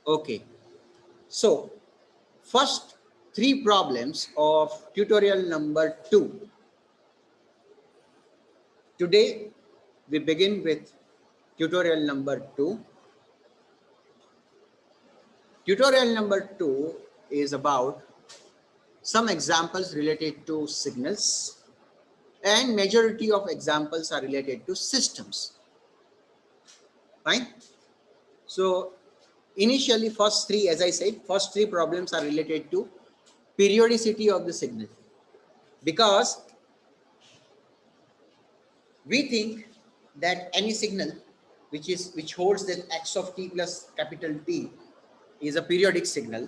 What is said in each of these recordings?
Okay, so first three problems of tutorial number 2. Today we begin with tutorial number 2. Tutorial number 2 is about some examples related to signals, and majority of examples are related to systems. Fine. So initially first three, as I said, first three problems are related to periodicity of the signal, because we think that any signal which holds that x of t plus capital T is a periodic signal.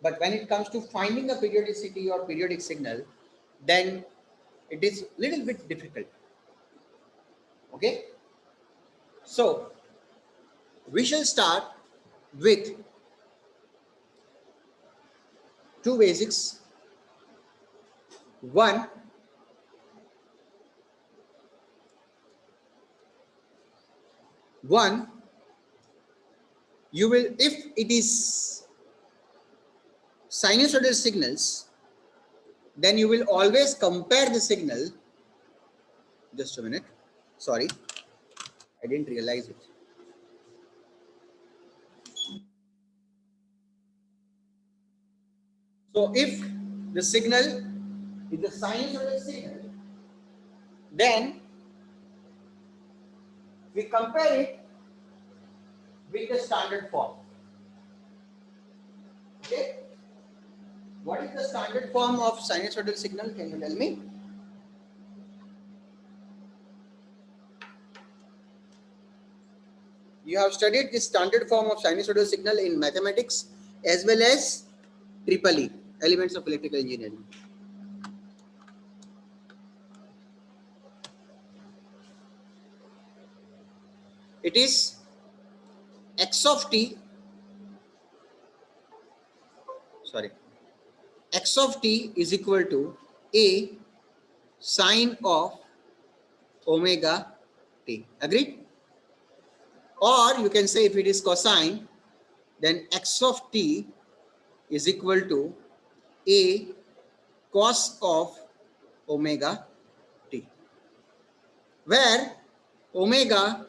But when it comes to finding a periodicity or periodic signal, then it is little bit difficult. Okay, so we shall start with two basics. One, you will, if it is sinusoidal signals, then you will always compare the signal. Just a minute, sorry, I didn't realize it. So if the signal is the sinusoidal signal, then we compare it with the standard form. Okay, what is the standard form of sinusoidal signal? Can you tell me? You have studied the standard form of sinusoidal signal in mathematics as well as EEE, elements of electrical engineering. It is x of t, sorry, x of t is equal to a sine of omega t. Agreed? Or you can say, if it is cosine, then x of t is equal to a cos of omega t, where omega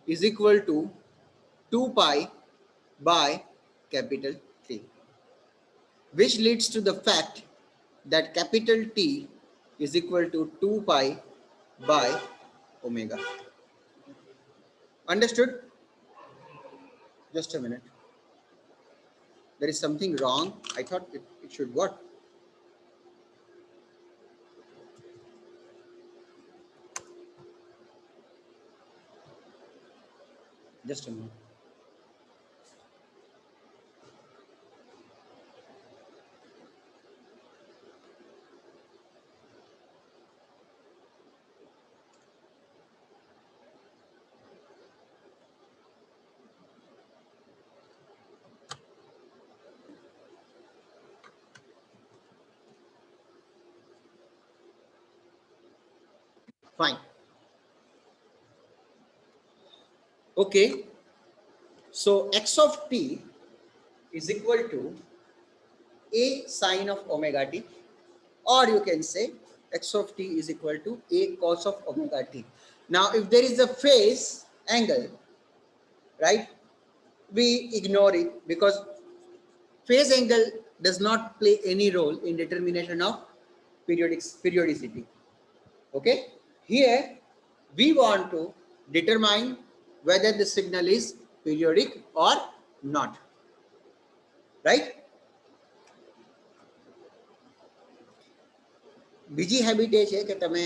is equal to 2 pi by capital T, which leads to the fact that capital T is equal to 2 pi by omega. Understood? Just a minute. There is something wrong. I thought it should what? Just a minute. Fine. Okay. So x of t is equal to a sine of omega t, or you can say x of t is equal to a cos of omega t. Now, if there is a phase angle, right, we ignore it, because phase angle does not play any role in determination of periodicity. Okay, here we want to determine whether the signal is periodic or not, right? બીજી habit એ છે કે તમે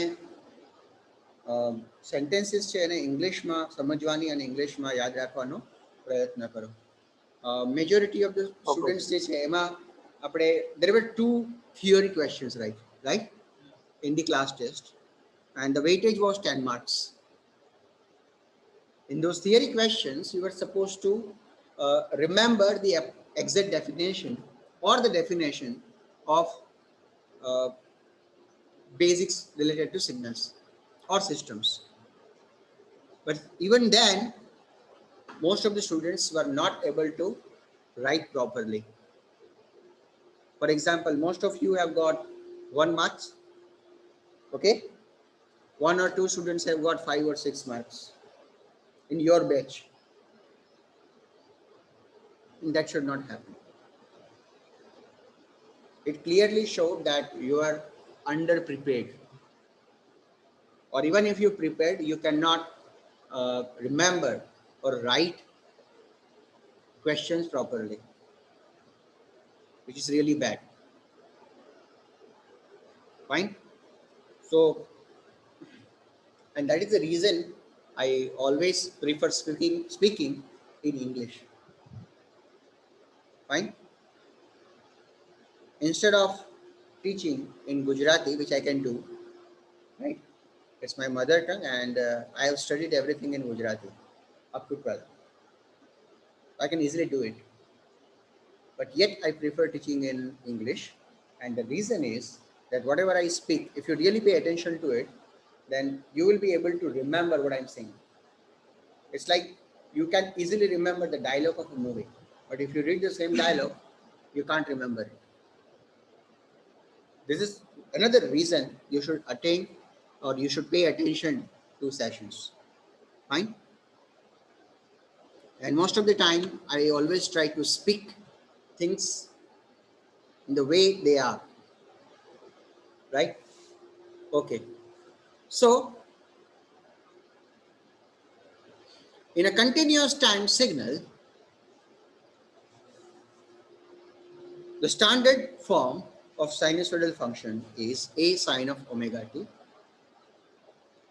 sentences છે એને ઇંગ્લિશમાં સમજવાની અને ઇંગ્લિશમાં યાદ રાખવાનો પ્રયત્ન કરો. મેજોરિટી ઓફ ધ સ્ટુડન્ટ્સ જે છે એમાં આપણે there were 2 theory questions, right, in the class test, and the weightage was 10 marks. In those theory questions, you were supposed to remember the exact definition or the definition of basics related to signals or systems. But even then, most of the students were not able to write properly. For example, most of you have got 1 marks, okay? 1 or 2 students have got 5 or 6 marks in your batch. And that should not happen. It clearly showed that you are under prepared, or even if you prepared, you cannot remember or write questions properly, which is really bad. Fine. So, and that is the reason I always prefer speaking in English. Fine. Instead of teaching in Gujarati, which I can do, right? It's my mother tongue, and I have studied everything in Gujarati up to 12. I can easily do it, but yet I prefer teaching in English, and the reason is that whatever I speak, if you really pay attention to it, then you will be able to remember what I'm saying. It's like you can easily remember the dialogue of a movie, but if you read the same dialogue, you can't remember it. This is another reason you should attain or you should pay attention to sessions. Fine. And most of the time, I always try to speak things in the way they are. Right? Okay. So, in a continuous time signal, the standard form of sinusoidal function is a sine of omega t.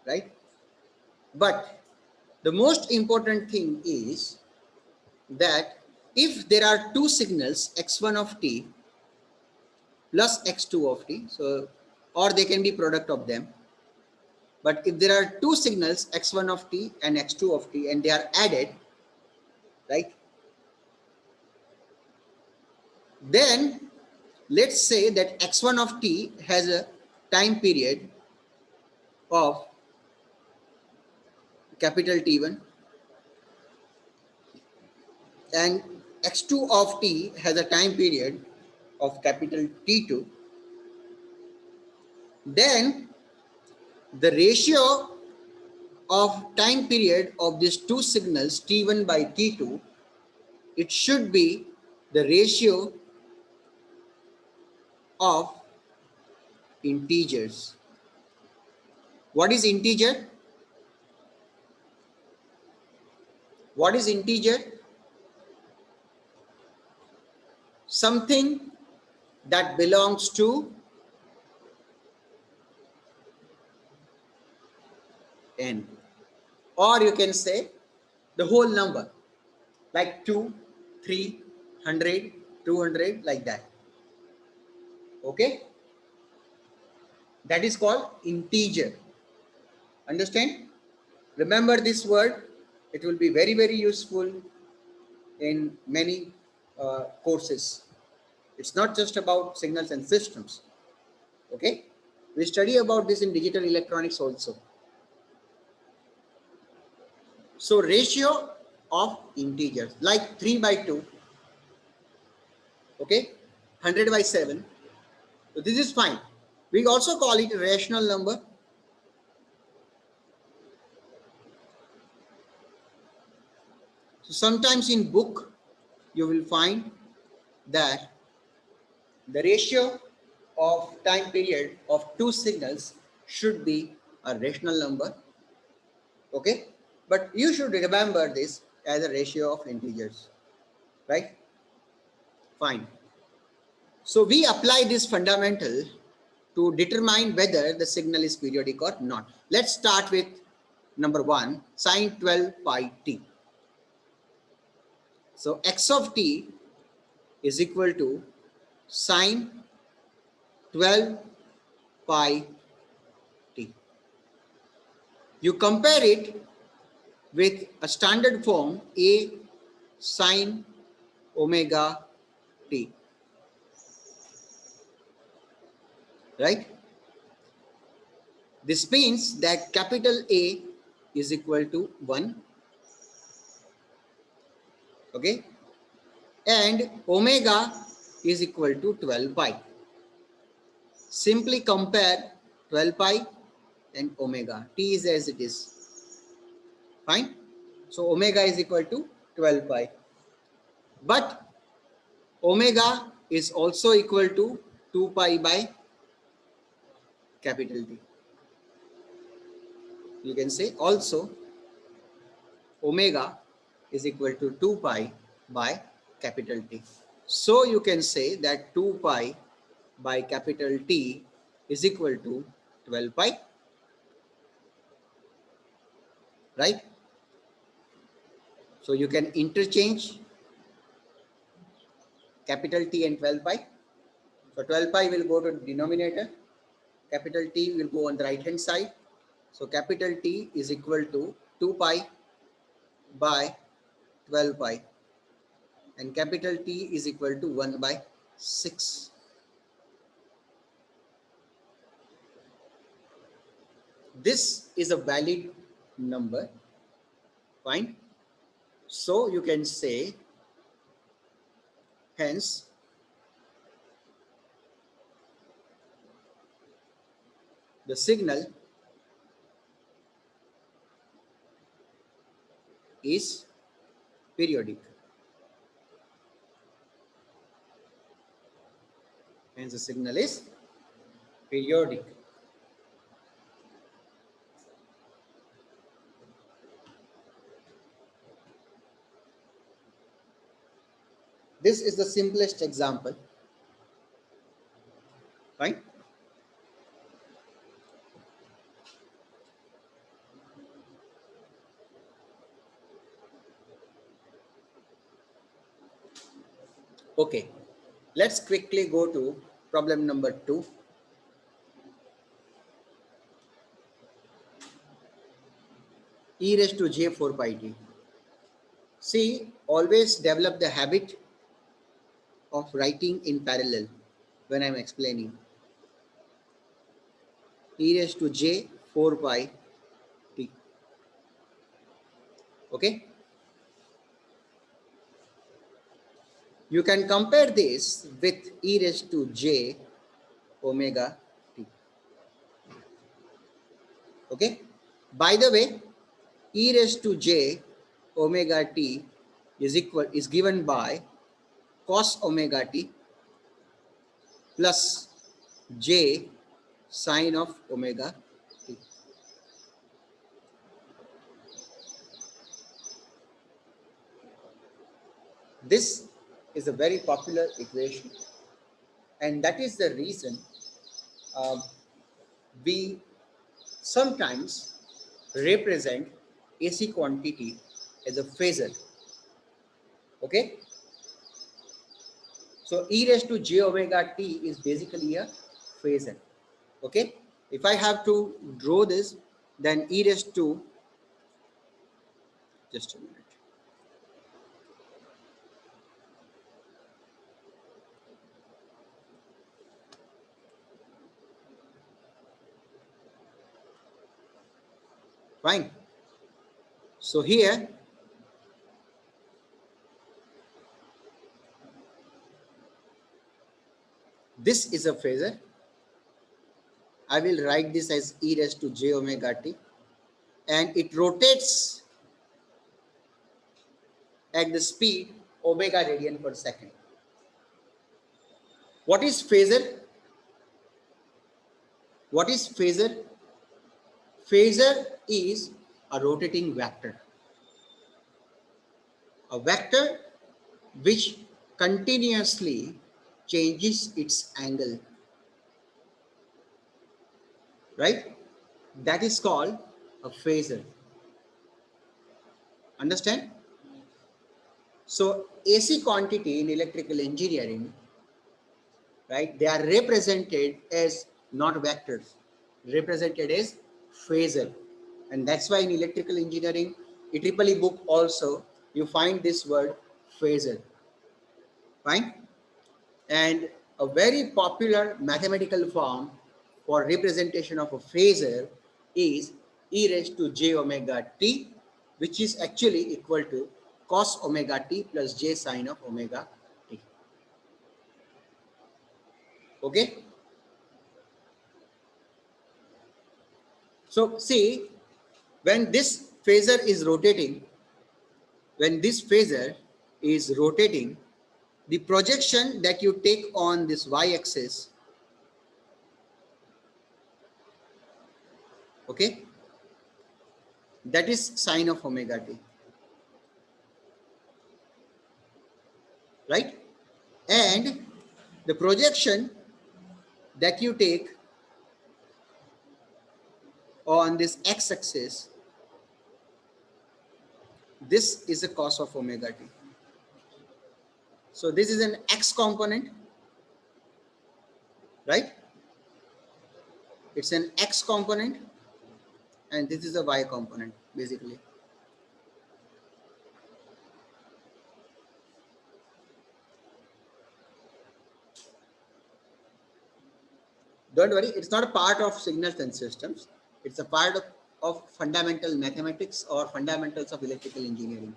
Right? But the most important thing is that if there are two signals x1 of t plus x2 of t, so or they can be product of them, but if there are two signals x1 of t and x2 of t and they are added, right, then let's say that x1 of t has a time period of capital T1 and x2 of t has a time period of capital T2, then the ratio of time period of these two signals T1 by T2, it should be the ratio of integers. What is integer? What is integer? Something that belongs to n, or you can say the whole number, like 2, 3, 100, 200, like that. Okay, that is called integer. Understand? Remember this word. It will be very, very useful in many courses. It's not just about signals and systems. Okay, we study about this in digital electronics also. So ratio of integers, like 3 by 2, okay, 100 by 7. So this is fine. We also call it a rational number. So sometimes in book, you will find that the ratio of time period of two signals should be a rational number. Okay, but you should remember this as a ratio of integers, right? Fine. So we apply this fundamental to determine whether the signal is periodic or not. Let's start with number 1, sine 12 pi t. So x of t is equal to sine 12 pi t. You compare it with a standard form a sine omega t, right? This means that capital A is equal to 1, okay, and omega is equal to 12 pi. Simply compare 12 pi and omega. T is as it is. Fine. So omega is equal to 12 pi. But omega is also equal to 2 pi by capital T. You can say also omega is equal to 2 pi by capital T. So you can say that 2 pi by capital T is equal to 12 pi, right? So you can interchange capital T and 12 pi. So 12 pi will go to the denominator, capital T will go on the right hand side. So capital T is equal to 2 pi by 12 pi, and capital T is equal to 1 by 6. This is a valid number, fine. So you can say, hence, the signal is periodic. Hence the signal is periodic. This is the simplest example, right? Okay, let's quickly go to problem number 2. E raised to j 4 pi t. See, always develop the habit of writing in parallel when I'm explaining. E raised to j 4 pi t. Okay? You can compare this with e raised to j omega t. Okay? By the way, e raised to j omega t is given by cos omega t plus j sine of omega t. This is a very popular equation, and that is the reason uh, we sometimes represent AC quantity as a phasor. Okay, so e raised to j omega t is basically a phasor. Okay, if I have to draw this, then e raised to, just a minute. Fine. So here this is a phasor. I will write this as e raised to j omega t, and it rotates at the speed omega radian per second. What is phasor? What is phasor? Phasor is a rotating vector. A vector which continuously changes its angle. Right? That is called a phasor. Understand? So AC quantity in electrical engineering, right, they are represented as not vectors, represented as phasor. And that's why in electrical engineering, EEE book also, you find this word phasor. Fine? And a very popular mathematical form for representation of a phasor is e raised to j omega t, which is actually equal to cos omega t plus j sine of omega t. Okay. So see, when this phasor is rotating, the projection that you take on this y-axis, okay, that is sine of omega t, right? And the projection that you take on this x-axis, this is the cos of omega t. So this is an x component, right? It's an x component, and this is a y component, basically. Don't worry, it's not a part of signals and systems. It's a part of fundamental mathematics or fundamentals of electrical engineering.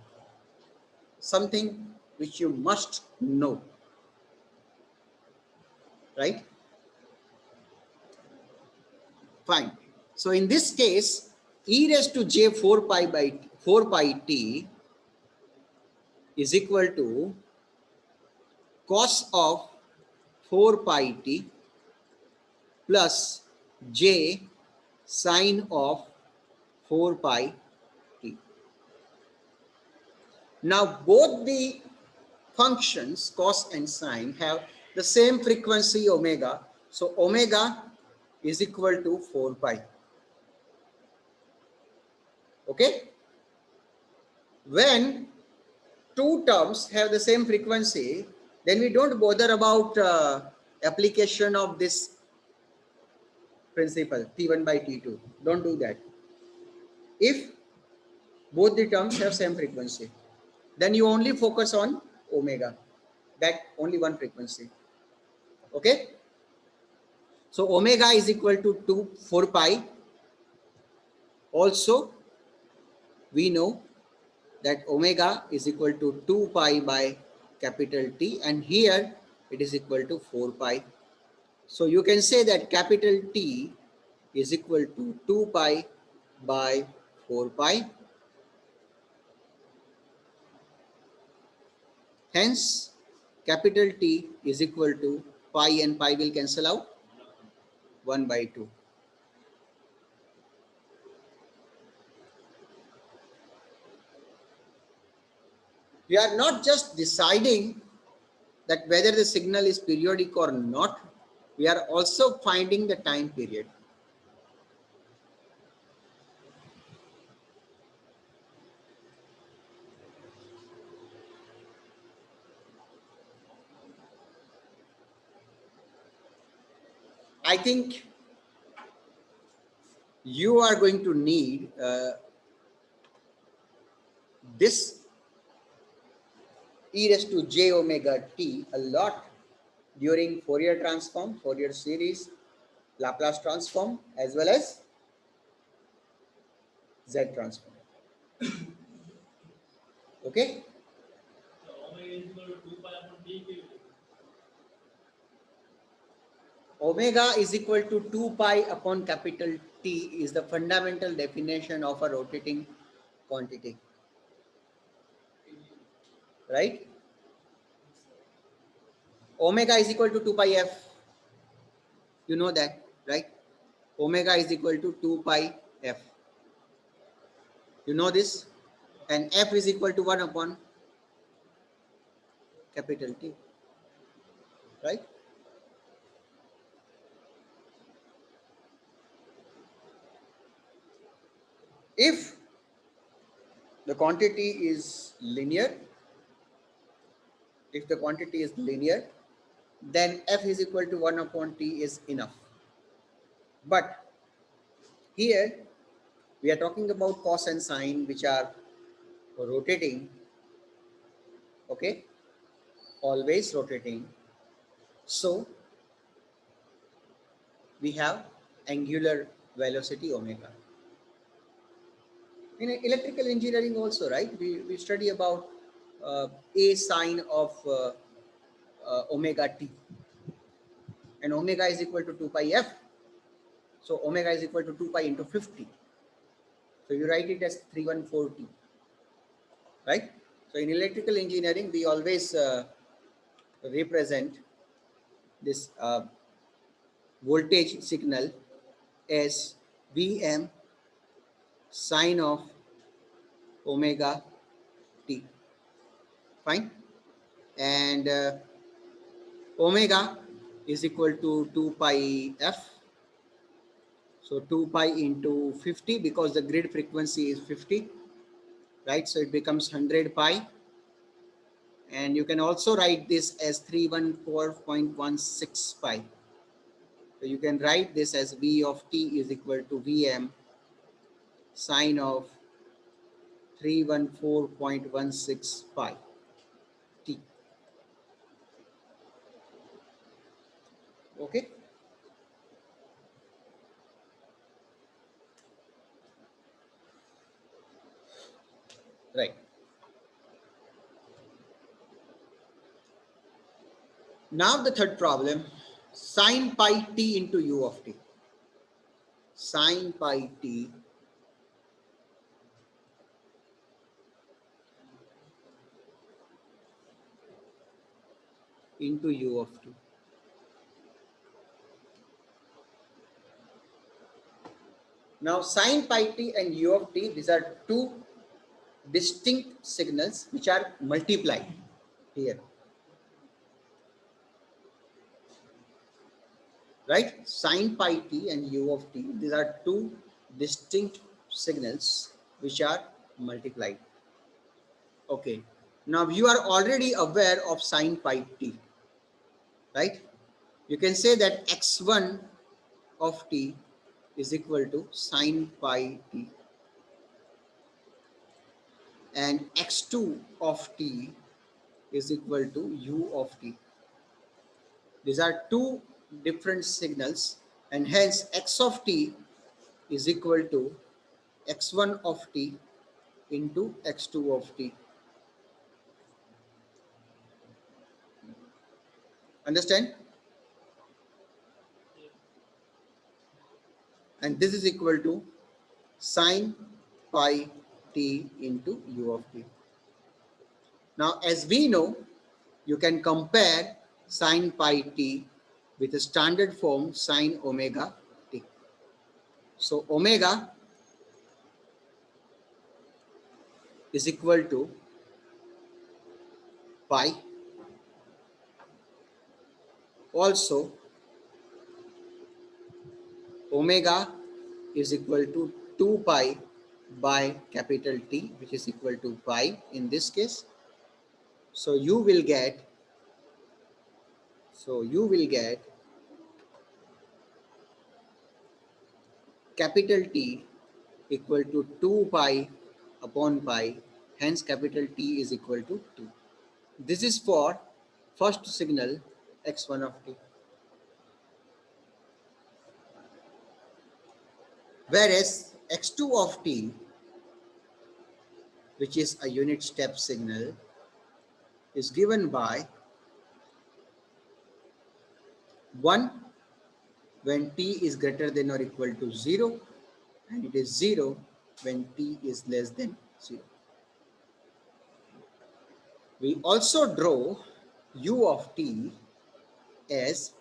Something which you must know, right? Fine. So in this case, e raised to j 4 pi t is equal to cos of 4 pi t plus j sine of 4 pi t. Now both the functions cos and sine have the same frequency omega. So omega is equal to 4 pi. Okay. When two terms have the same frequency, then we don't bother about application of this principle T1 by T2. Don't do that. If both the terms have same frequency, then you only focus on omega, that only one frequency. Okay. So omega is equal to 4 pi. Also, we know that omega is equal to 2 pi by capital T, and here it is equal to 4 pi. So you can say that capital T is equal to 2 pi by 4 pi. Hence, capital T is equal to pi, and pi will cancel out, 1 by 2. We are not just deciding that whether the signal is periodic or not, we are also finding the time period. I think you are going to need this e raised to j omega t a lot during Fourier transform, Fourier series, Laplace transform, as well as Z transform. Okay. Omega is equal to 2 pi upon capital T is the fundamental definition of a rotating quantity. Right? Omega is equal to 2 pi f. You know that, right? Omega is equal to 2 pi f. You know this? And f is equal to 1 upon capital T. Right? If the quantity is linear, then f is equal to 1 upon t is enough. But here we are talking about cos and sine, which are rotating, okay, always rotating. So we have angular velocity omega. In electrical engineering also, right, we study about a sine of omega t, and omega is equal to 2 pi f. So omega is equal to 2 pi into 50. So you write it as 314t, right? So in electrical engineering, we always represent this voltage signal as Vm sine of omega t. Fine. And omega is equal to 2 pi f. So 2 pi into 50, because the grid frequency is 50, right? So it becomes 100 pi. And you can also write this as 314.16 pi. So you can write this as V of t is equal to Vm sine of 314.16 pi t. Okay. Right. Now the third problem, sine pi t into u of t. Sine pi t into u of t. Now sine pi t and u of t, these are two distinct signals which are multiplied here. Right? Sine pi t and u of t, these are two distinct signals which are multiplied. Okay. Now you are already aware of sine pi t, right? You can say that x1 of t is equal to sine pi t, and x2 of t is equal to u of t. These are two different signals, and hence x of t is equal to x1 of t into x2 of t. Understand? And this is equal to sine pi t into u of t. Now, as we know, you can compare sine pi t with a standard form sine omega t. So, omega is equal to pi. Also, omega is equal to 2 pi by capital T, which is equal to pi in this case. So you will get capital T equal to 2 pi upon pi, hence capital T is equal to 2. This is for first signal x1 of t. Whereas x2 of t, which is a unit step signal, is given by 1 when t is greater than or equal to 0, and it is 0 when t is less than 0. We also draw u of t as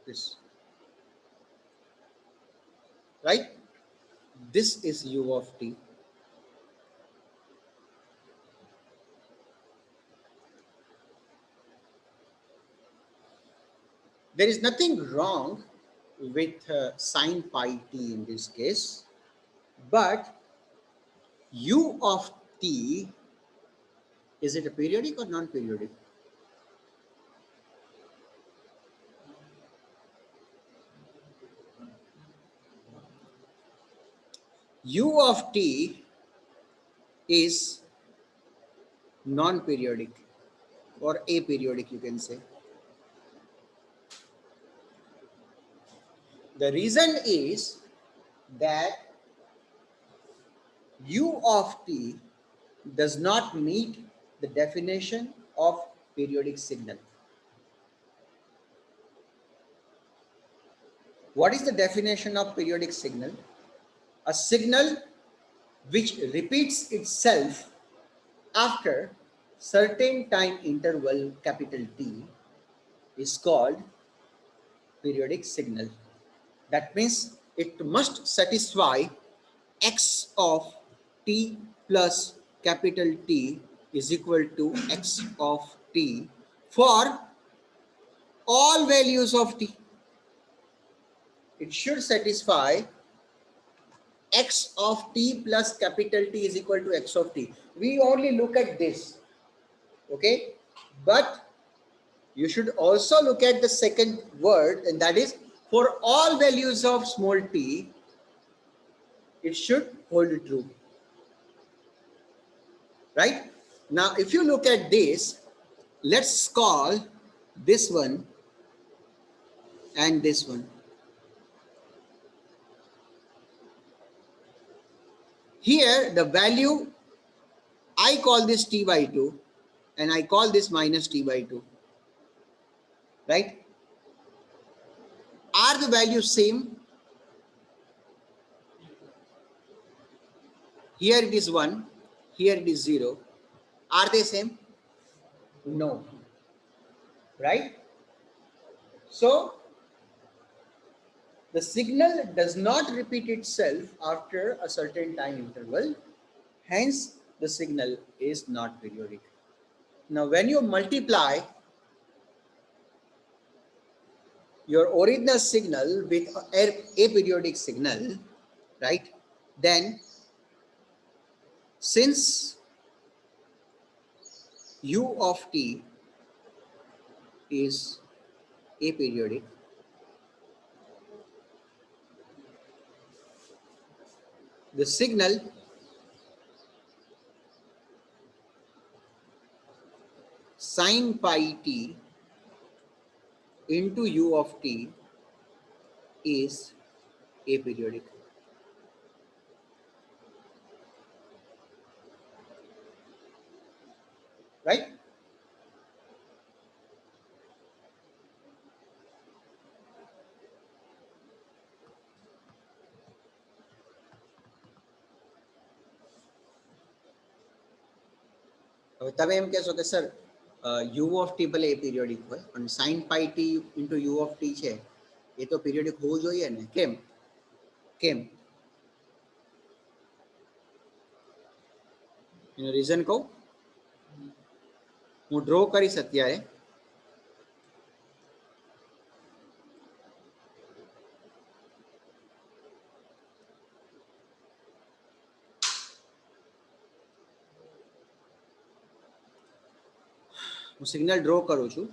this, right? This is u of t. There is nothing wrong with sine pi t in this case, but u of t, is it a periodic or non-periodic? U of t is non-periodic. or aperiodic, you can say. The reason is that u of t does not meet the definition of periodic signal. What is the definition of periodic signal? A signal which repeats itself after certain time interval capital T is called periodic signal. That means it must satisfy x of t plus capital T is equal to x of t for all values of t. It should satisfy x of t plus capital T is equal to x of t. We only look at this, okay? But you should also look at the second word, and that is for all values of small t, it should hold true. Right? Now, if you look at this, let's call this one and this one. Here, the value, I call this t by 2 and I call this minus t by 2. Right? Are the values same? Here it is 1, here it is 0. Are they same? No. Right? So, the signal does not repeat itself after a certain time interval. Hence, the signal is not periodic. Now, when you multiply your original signal with a periodic signal, right, then since u of t is aperiodic, the signal sin pi t into u of t is aperiodic. Right? હવે તમે એમ કહેશો કે sir u of t ભલે aperiodic હોય પણ sin pi t into u of t છે એ તો periodic હોવું જોઈએ ને. કેમ? કેમ? એનું રીઝન કહું? હું ડ્રો કરીશ અત્યારે. હું સિગ્નલ ડ્રો કરું છું.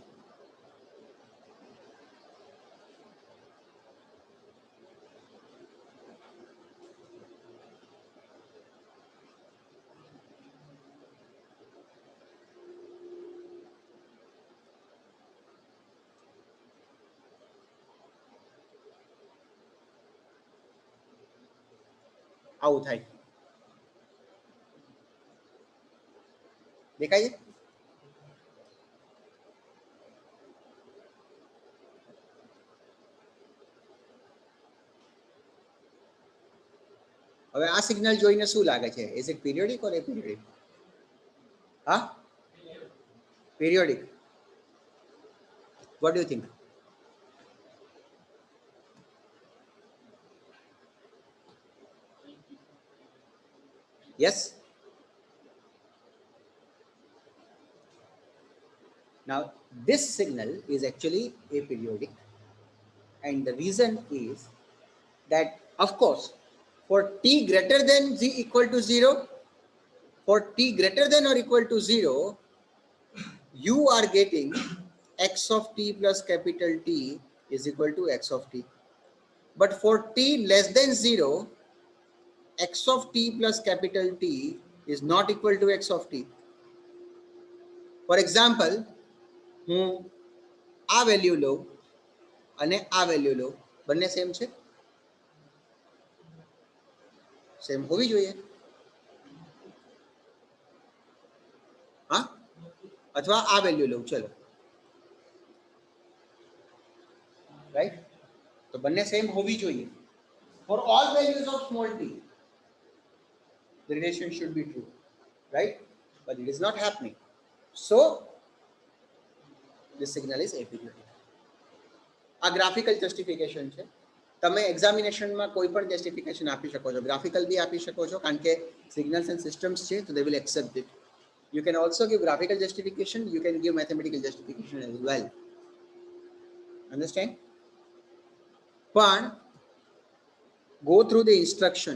આવું થાય. દેખાય છે? હવે આ સિગ્નલ જોઈને શું લાગે છે? ઇઝ ઇટ પીરિયોડિક ઓર એપીરિયોડિક? હા, periodic. What do you think? Yes? Now, this signal is actually aperiodic, and the reason is that, of course, for t greater than equal to 0, for t greater than or equal to 0, you are getting x of t plus capital T is equal to x of t. But for t less than 0, x of t plus capital T is not equal to x of t. For example, હું આ value લઉં અને આ value લઉં, બંને same છે? Same હોવી જોઈએ, હા? અથવા આ વેલ્યુ લઉં, ચલો, રાઈટ? તો બંને સેમ હોવી જોઈએ. For all values of small t the relation should be true, right? But it is not happening, so this signal is ambiguous. આ ગ્રાફિકલ જસ્ટિફિકેશન છે. તમે એક્ઝામિનેશનમાં કોઈ પણ જસ્ટિફિકેશન આપી શકો છો, ગ્રાફિકલ બી આપી શકો છો, કારણ કે સિગ્નલ્સ એન્ડ સિસ્ટમ્સ છે, તો they will accept it. You can also give graphical justification, you can give mathematical justification as well. Understand? પણ go through the instruction.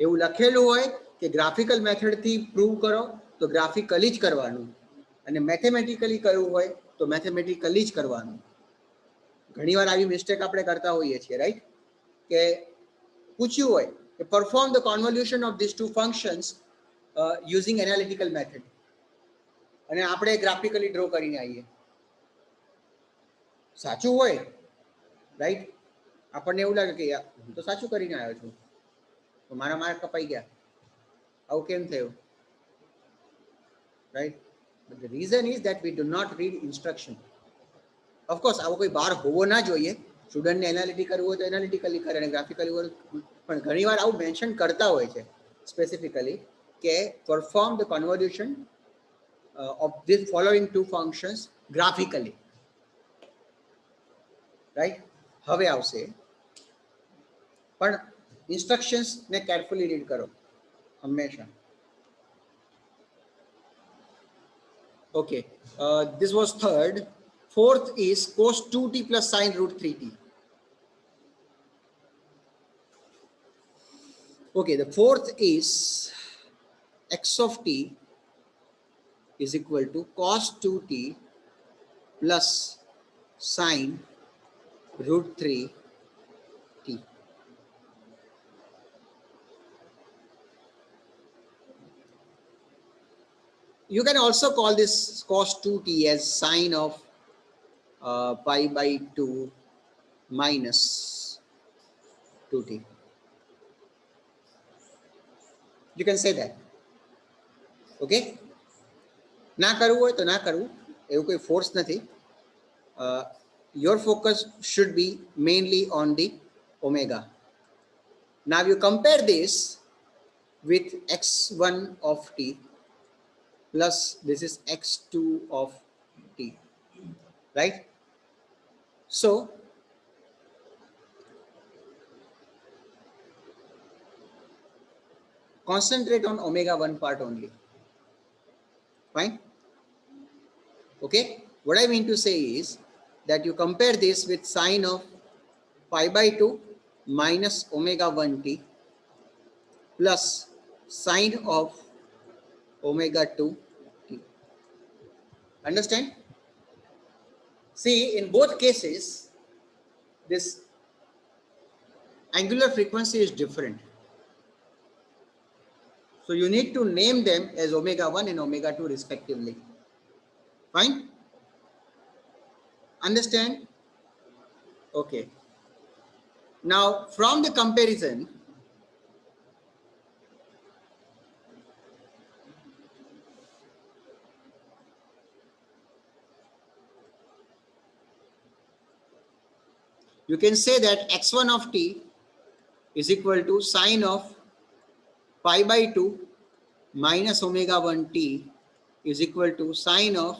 એવું લખેલું હોય કે ગ્રાફિકલ મેથડથી પ્રૂવ કરો તો ગ્રાફિકલી જ કરવાનું, અને મેથેમેટિકલી કરવું હોય તો મેથેમેટિકલી જ કરવાનું. ઘણીવાર આવી મિસ્ટેક આપણે કરતા હોઈએ છીએ, રાઈટ? કે પૂછ્યું હોય કે perform the convolution of this two functions using analytical method, અને આપણે ગ્રાફિકલી ડ્રો કરીને આવીએ. સાચું હોય, રાઈટ? આપણને એવું લાગે કે હું તો સાચું કરીને આવ્યો છું, તો મારા માર્ક કપાઈ ગયા, આવું કેમ થયું, right? But the reason is that we do not read instruction. Of course આવો કોઈ બાર હોવો ના જોઈએ. સ્ટુડન્ટને એનાલિટિક કરવું હોય તો એનાલિટિકલી કરે, અને ગ્રાફિકલી હોય, પણ ઘણીવાર આવું મેન્શન કરતા હોય છે સ્પેસિફિકલી કે perform the convolution of this following two functions graphically, right? હવે આવશે, પણ ઇન્સ્ટ્રક્શન્સ ને કેરફુલી રીડ કરો હંમેશા. Okay, this was third. Fourth is cos 2t plus sin root 3t. Okay, the fourth is x of t is equal to cos 2t plus sin root 3t. You can also call this cos 2t as sine of pi by 2 minus 2t. You can say that. Okay? ના કરવું હોય તો ના કરવું, એવું કોઈ force નથી. Your focus should be mainly on the omega. Now you compare this with x1 of t plus this is x2 of t, right? So concentrate on omega 1 part only. Fine? Okay? What I mean to say is that you compare this with sine of pi by 2 minus omega 1t plus sine of omega 2t. Understand? See, in both cases, this angular frequency is different. So you need to name them as omega 1 and omega 2 respectively. Fine? Understand? Okay. Now, from the comparison, you can say that x1 of t is equal to sine of pi by 2 minus omega 1t is equal to sine of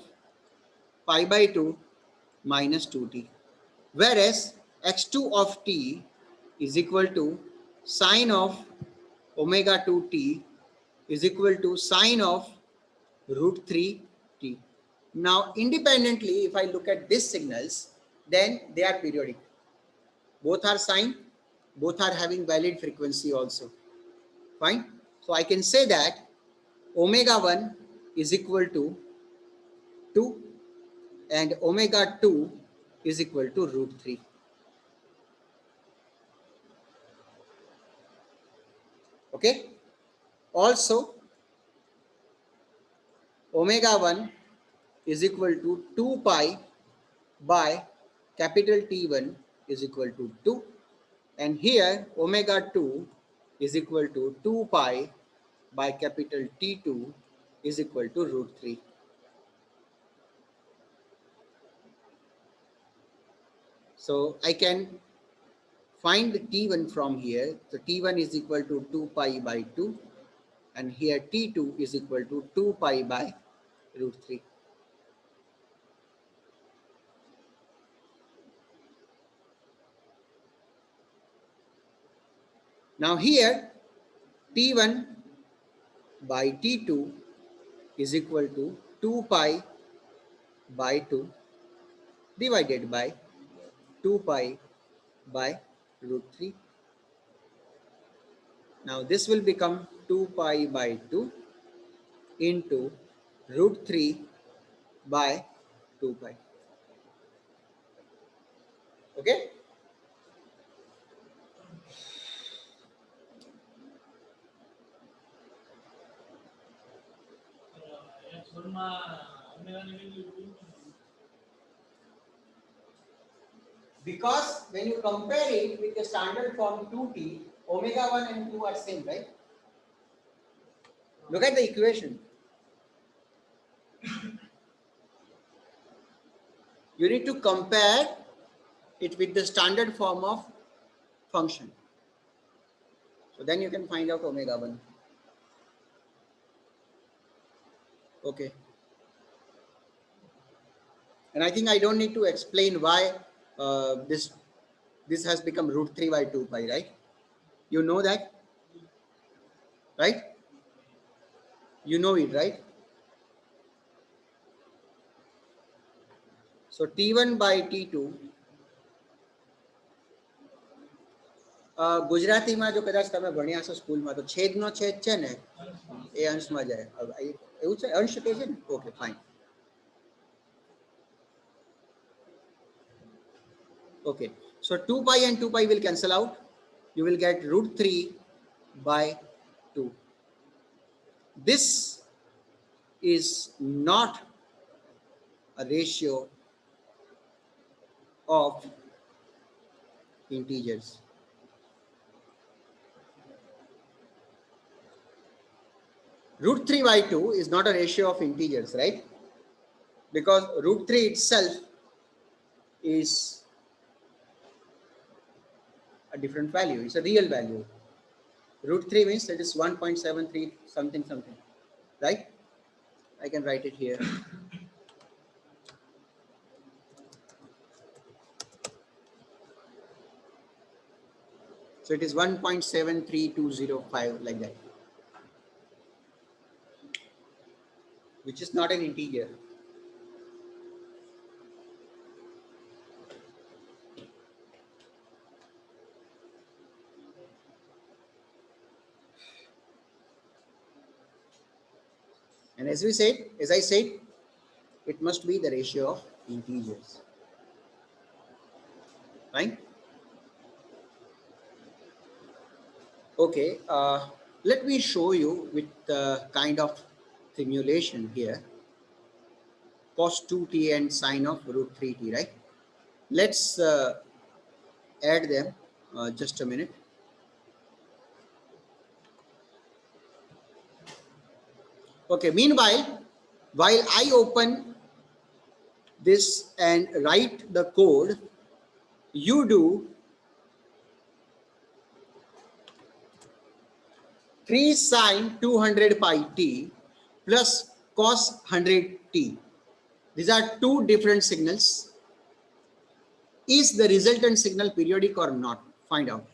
pi by 2 minus 2t. Whereas x2 of t is equal to sine of omega 2t is equal to sine of root 3t. Now, independently, if I look at these signals, then they are periodic. Both are sine, both are having valid frequency also. Fine? So I can say that omega 1 is equal to 2 and omega 2 is equal to root 3. Okay? Also, omega 1 is equal to 2 pi by capital T1 is equal to 2, and here omega 2 is equal to 2 pi by capital T2 is equal to root 3. So I can find the T1 from here. So T1 is equal to 2 pi by 2, and here T2 is equal to 2 pi by root 3. Now here T1 by T2 is equal to 2 pi by 2 divided by 2 pi by root 3. Now this will become 2 pi by 2 into root 3 by 2 pi. Okay? Because when you compare it with the standard form 2t, omega 1 and 2 are same, right? Look at the equation. You need to compare it with the standard form of function. So then you can find out omega 1. Okay. And I think I don't need to explain why this has become root 3 by 2 pi, right? You know that, right? You know it, right? So T1 by T2, ગુજરાતીમાં જો કદાચ તમે ભણ્યા છો સ્કૂલમાં તો છેદનો છેદ છે ને એ અંશમાં જાય. એવું છે, અંશ કે છે ને? Okay, fine. Okay, so 2 pi and 2 pi will cancel out. You will get root 3 by 2. This is not a ratio of integers. Root 3 by 2 is not a ratio of integers, right? Because root 3 itself is a different value. It's a real value. Root 3 means it is 1.73 something something, right? I can write it here. So it is 1.73205 like that, which is not an integer. And as I said, it must be the ratio of integers, right? Okay, let me show you with the kind of simulation here, cos 2t and sine of root 3t, right? Let's add them, just a minute. Okay, meanwhile, while I open this and write the code, you do 3 sine 200 pi t plus cos 100 t. These are two different signals. Is the resultant signal periodic or not? Find out.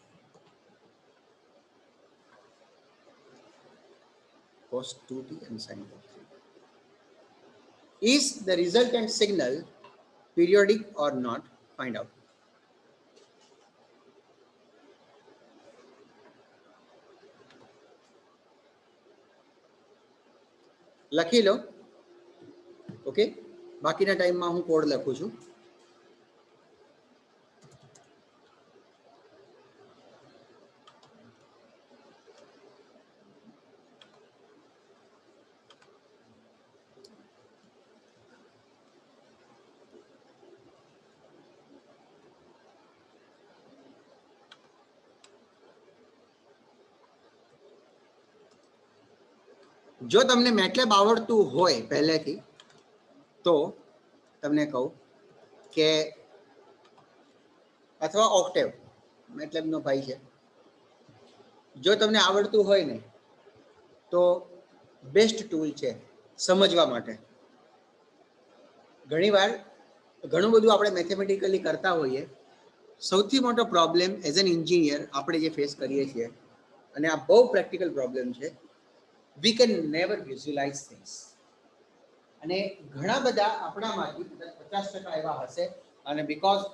Cos 2t and sine 2t. Is the resultant signal periodic or not? Find out. લખી લો. Okay, બાકીના ટાઈમમાં હું code લખું છું. જો તમને MATLAB આવડતું હોય પહેલેથી તો તમને કહું કે અથવા ઓક્ટેવ મેટલેબનો ભાઈ છે, જો તમને આવડતું હોય ને તો બેસ્ટ ટૂલ છે સમજવા માટે. ઘણીવાર ઘણું બધું આપણે મેથેમેટિકલી કરતા હોઈએ, સૌથી મોટો પ્રોબ્લેમ એઝ એન એન્જિનિયર આપણે જે ફેસ કરીએ છીએ, અને આ બહુ પ્રેક્ટિકલ પ્રોબ્લેમ છે, we can never visualize things. અને ઘણા બધા આપણામાંથી 50% એવા હશે, અને because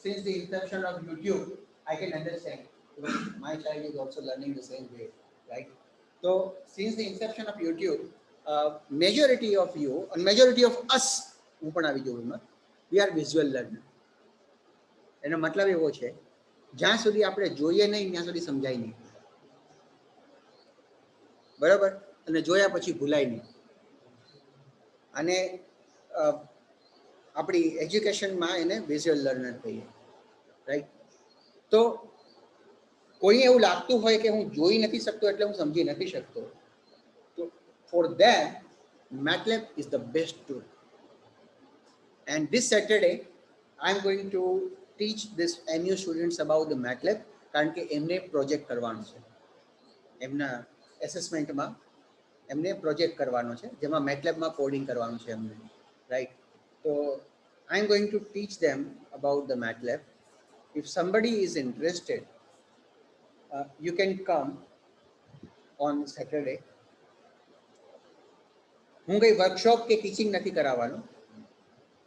since the inception of YouTube I can understand, my child is also learning the same way, right? તો since the inception of YouTube, majority of you અને majority of us, હું પણ આવી જવું એમાં, વી આર વિઝ્યુઅલ લર્નર. એનો મતલબ એવો છે, જ્યાં સુધી આપણે જોઈએ નહીં ત્યાં સુધી સમજાય નહીં, બરાબર? અને જોયા પછી ભૂલાય નહીં. અને આપણી એજ્યુકેશનમાં એને વિઝ્યુઅલ લર્નર કહીએ, રાઈટ? તો કોઈ એવું લાગતું હોય કે હું જોઈ નથી શકતો એટલે હું સમજી નથી શકતો, તો for that MATLAB is the best tool. And this Saturday I am going to teach this MU students about the MATLAB, કારણ કે એમને પ્રોજેક્ટ કરવાનો છે, એમના એસેસમેન્ટમાં એમને પ્રોજેક્ટ કરવાનો છે જેમાં મેટલેબમાં કોડિંગ કરવાનું છે એમને, રાઈટ? તો I am going to teach them about the MATLAB. If somebody is interested, you can come on Saturday. હું કઈ વર્કશોપ કે ટીચિંગ નથી કરાવવાનું,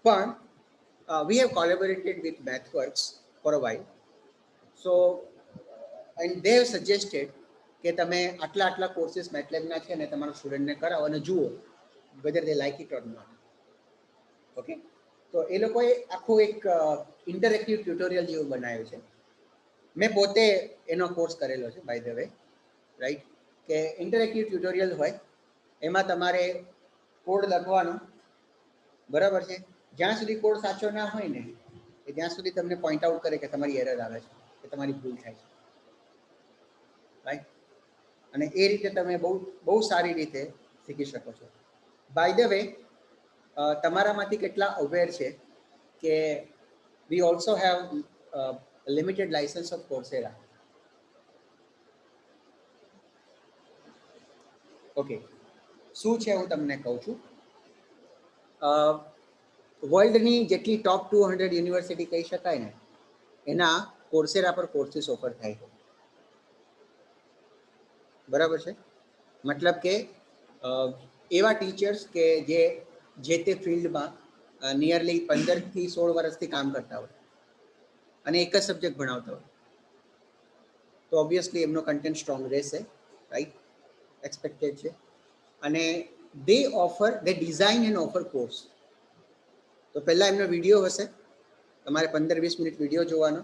પણ we have collaborated with MathWorks for a while. So and they have suggested કે તમે આટલા courses મેટલેબના છે ને તમારા સ્ટુડન્ટને કરાવો અને જુઓ whether they like it or not. Okay, તો એ લોકોએ આખું એક ઇન્ટરેક્ટિવ ટ્યુટોરિયલ જેવું બનાવ્યું છે. મેં પોતે એનો કોર્સ કરેલો છે બાય ધ વે, રાઈટ? કે ઇન્ટરેક્ટિવ ટ્યુટોરિયલ હોય, એમાં તમારે કોડ લખવાનો, બરાબર છે? જ્યાં સુધી કોડ સાચો ના હોય ને એ ત્યાં સુધી તમને પોઈન્ટ આઉટ કરે કે તમારી એરર આવે છે, કે તમારી ભૂલ થાય છે, રાઈટ? અને એ રીતે તમે બહુ સારી રીતે શીખી શકો છો. બાય ધ વે, તમારામાંથી કેટલા અવેર છે કે we also have limited licence of Coursera? Okay, શું છે હું તમને કહું છું. વર્લ્ડની જેટલી ટોપ 200 યુનિવર્સિટી કહી શકાય ને, એના કોર્સેરા પર કોર્સીસ ઓફર થાય છે, બરાબર છે? મતલબ કે એવા ટીચર્સ કે જે તે ફિલ્ડમાં નિયરલી 15 થી 16 વર્ષથી કામ કરતા હોય અને એક જ સબ્જેક્ટ ભણાવતા હોય, તો ઓબ્વિયસલી એમનો કન્ટેન્ટ સ્ટ્રોંગ રહેશે, રાઈટ? એક્સપેક્ટેડ છે. અને they design and offer course. તો પહેલાં એમનો વિડીયો હશે, તમારે 15-20 મિનિટ વિડીયો જોવાનો.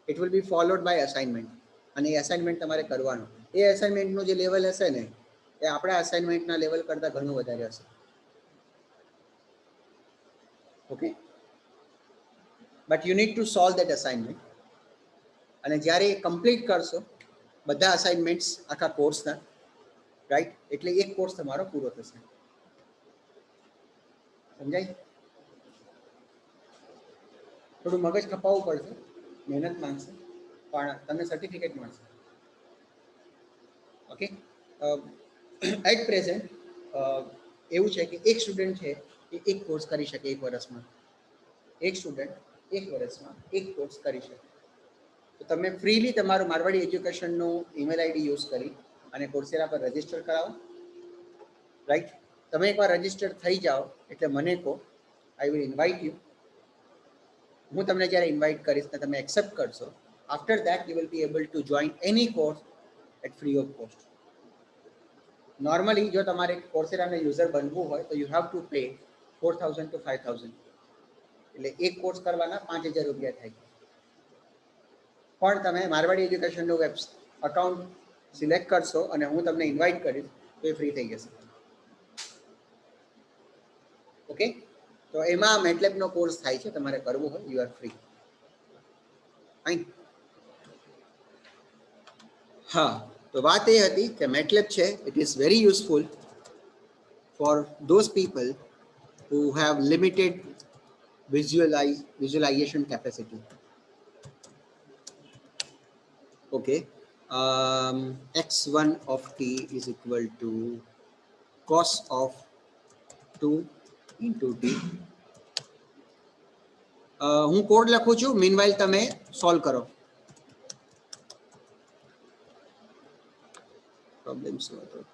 It will be followed by assignment, અને એ અસાઇનમેન્ટ તમારે કરવાનું. એ અસાઇનમેન્ટનું જે લેવલ હશે ને, એ આપણા અસાઇનમેન્ટના લેવલ કરતાં ઘણું વધારે હશે. Okay, but you need to solve that assignment. અને જ્યારે એ કમ્પ્લીટ કરશો બધા અસાઇનમેન્ટ્સ આખા કોર્સના, રાઈટ, એટલે એક કોર્સ તમારો પૂરો થશે. સમજાય? થોડું મગજ ખપાવવું પડશે, મહેનત માંગશે, પણ તમને સર્ટિફિકેટ મળશે. ઓકે, એટ પ્રેઝન્ટ એવું છે કે એક સ્ટુડન્ટ છે એ એક કોર્સ કરી શકે એક વર્ષમાં. એક સ્ટુડન્ટ એક વર્ષમાં એક કોર્સ કરી શકે. તો તમે ફ્રીલી તમારું મારવાડી એજ્યુકેશનનું ઈમેલ આઈડી યુઝ કરી અને કોર્સેરા પર રજિસ્ટર કરાવો, રાઈટ? તમે એકવાર રજિસ્ટર થઈ જાઓ એટલે મને કહો, આઈ વિલ ઇન્વાઇટ યુ. હું તમને જ્યારે ઇન્વાઇટ કરીશ ને તમે એક્સેપ્ટ કરશો, after that you will be able to join any course at free of cost. Normally જો તમારે કોર્સેરાના યુઝર બનવું હોય તો you have to pay 4,000 to 5,000, એટલે એક કોર્સ કરવાના 5,000 રૂપિયા થાય. પણ તમે મારવાડી એજ્યુકેશનનું અકાઉન્ટ સિલેક્ટ કરશો અને હું તમને ઇન્વાઇટ કરીશ તો એ ફ્રી થઈ જશે. ઓકે, તો એમાં મેટલેબનો કોર્સ થાય છે, તમારે કરવું હોય યુ આર ફ્રી. ફાઇન. હા, તો વાત એ હતી કે મેટલેબ છે, it is very useful for those people who have limited visualization capacity. Okay, x1 of t is equal to cos of 2 into t. હું કોડ લખું છું, મીનવાઇલ તમે સોલ્વ કરો. Problem solve.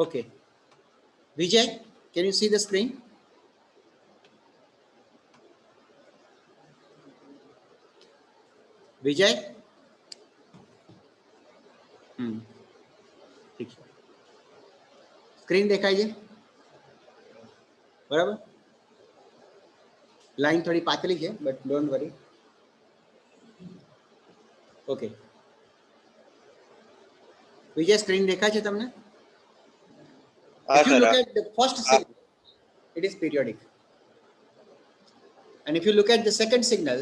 Okay, Vijay, can you see the screen? Vijay? ठीक है, screen देखाइए. बराबर, line थोड़ी पातली है but don't worry. Okay, Vijay screen देखा है तमने? If you look at the first signal, it is periodic, and if you look at the second signal,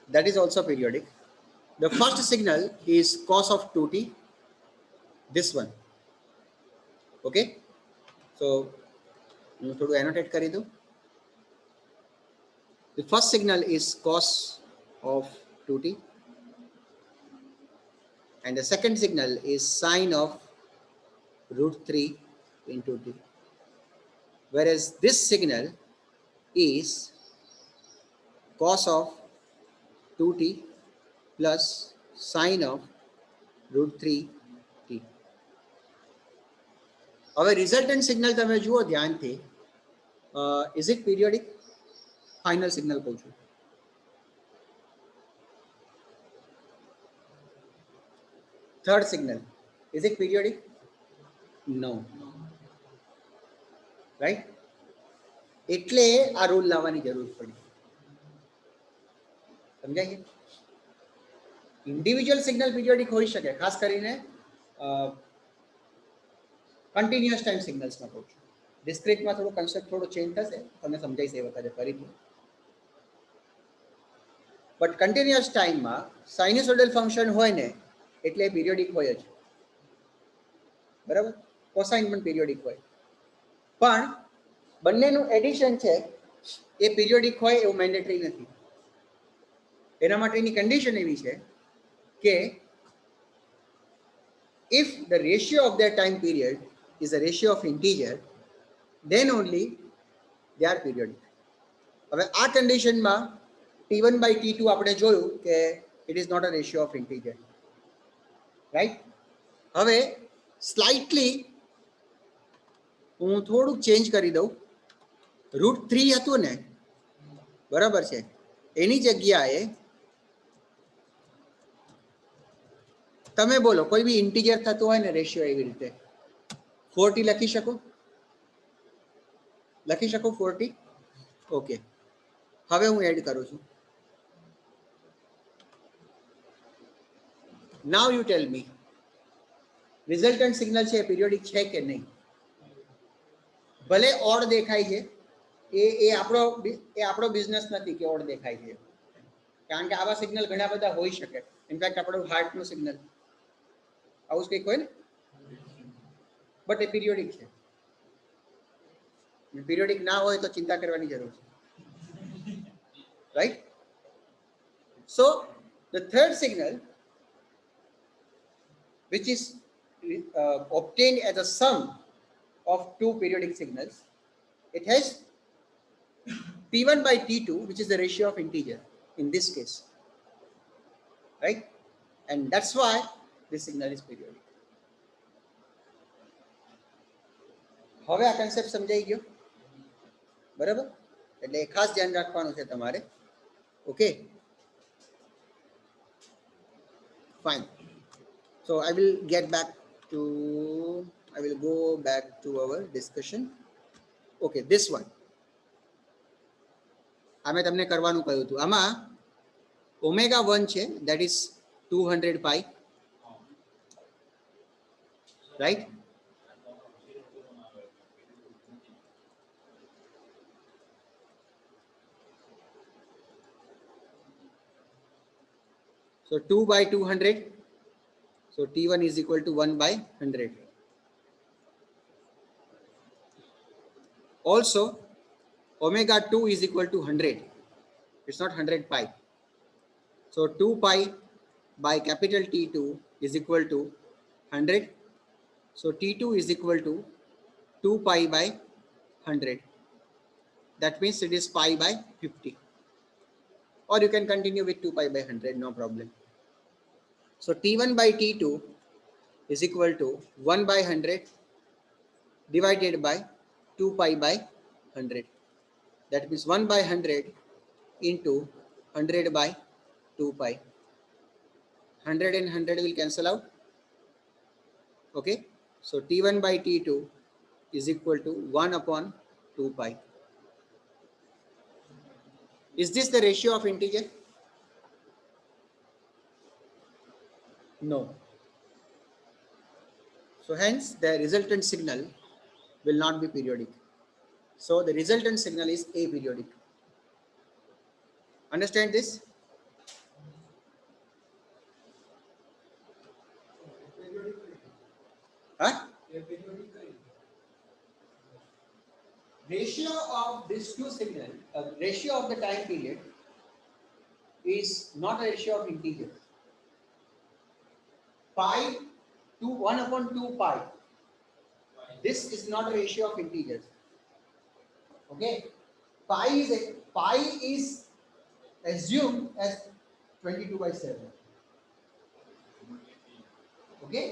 that is also periodic. The first signal is cos of 2t, this one. Okay, so થોડું annotate કરી દઉં. The first signal is cos of 2t, and the second signal is sine of root 3 into t, whereas this signal is cos of 2t plus sine of root 3 t. હવે resultant signal તમે જુઓ ધ્યાનથી, is it periodic? Final signal કહું છું. Third signal, is it periodic? No, right? એટલે આ rule લાવવાની જરૂર પડી. સમજાય? ઇન્ડિવિજ્યુઅલ સિગ્નલ પીરિયોડિક હોઈ શકે, ખાસ કરીને કન્ટિન્યુઅસ ટાઈમ સિગ્નલ્સમાં કહું છું. ડિસ્ક્રીટમાં થોડો કન્સેપ્ટ થોડો ચેન્જ થશે, તમને સમજાઈશ એ વખતે ફરીથી. બટ કન્ટિન્યુઅસ ટાઈમમાં સાઇનુસોઇડલ ફંક્શન હોય ને એટલે પીરિયોડિક હોય જ. બરાબર, કોસાઇન પણ પીરિયોડિક હોય, પણ બંનેનું એડિશન છે એ પિરિયોડિક હોય એવું મેન્ડેટરી નથી. એના માટેની કન્ડિશન એવી છે કે if the ratio of their time period is a ratio of integer, then only they are periodic. હવે આ કન્ડિશનમાં t1 by t2 આપણે જોયું કે it is not a ratio of integer, right? હવે સ્લાઇટલી હું થોડુંક ચેન્જ કરી દઉં. √3 હતું ને, બરાબર છે, એની જગ્યાએ તમે બોલો કોઈ બી ઇન્ટીજર થતું હોય ને રેશિયો એવી રીતે 40 લખી શકો? 40? ઓકે, હવે હું એડ કરું છું. Now you tell me, resultant signal છે પીરિયોડિક છે કે નહીં? ભલે ઓડ દેખાય છે, એ આપણો બિઝનેસ નથી કે ઓડ દેખાય છે, કારણ કે આવા સિગ્નલ ઘણા બધા હોઈ શકે. ઇનફેક્ટ આપણું હાર્ટનું સિગ્નલ આવું જ કંઈક હોય ને, બટ એ પીરિયોડિક છે. પીરિયોડિક ના હોય તો ચિંતા કરવાની જરૂર છે, right? So the third signal which is obtained as a sum of two periodic signals, it has P1 by T2, which is the ratio of integer in this case, right? And that's why this signal is periodic. હવે આ concept સમજાઈ ગયો, બરાબર? એટલે ખાસ ધ્યાન રાખવાનું છે તમારે. Okay, fine. So I will go back to our discussion. Okay, this one. આમે તમને કરવાનું કહ્યું હતું. આમાં ω1 છે, that is 200 pi, right? So 2 by 200. So T1 is equal to 1 by 100. Also, ω2 is equal to 100. It's not 100 pi. So 2 pi by capital T2 is equal to 100. So T2 is equal to 2 pi by 100. That means it is pi by 50. Or you can continue with 2 pi by 100, no problem. So T1 by T2 is equal to 1 by 100 divided by 2 pi by 100. That means 1 by 100 into 100 by 2 pi. 100 and 100 will cancel out. Okay. So T1 by T2 is equal to 1 upon 2 pi. Is this the ratio of integer? No. So hence the resultant signal will not be periodic. So the resultant signal is aperiodic. Understand this? Huh? Ratio of these two signals, ratio of the time period is not a ratio of integers. Pi to 1 upon 2 pi. This is not a ratio of integers. Okay. Pi is assumed as 22 by 7. Okay.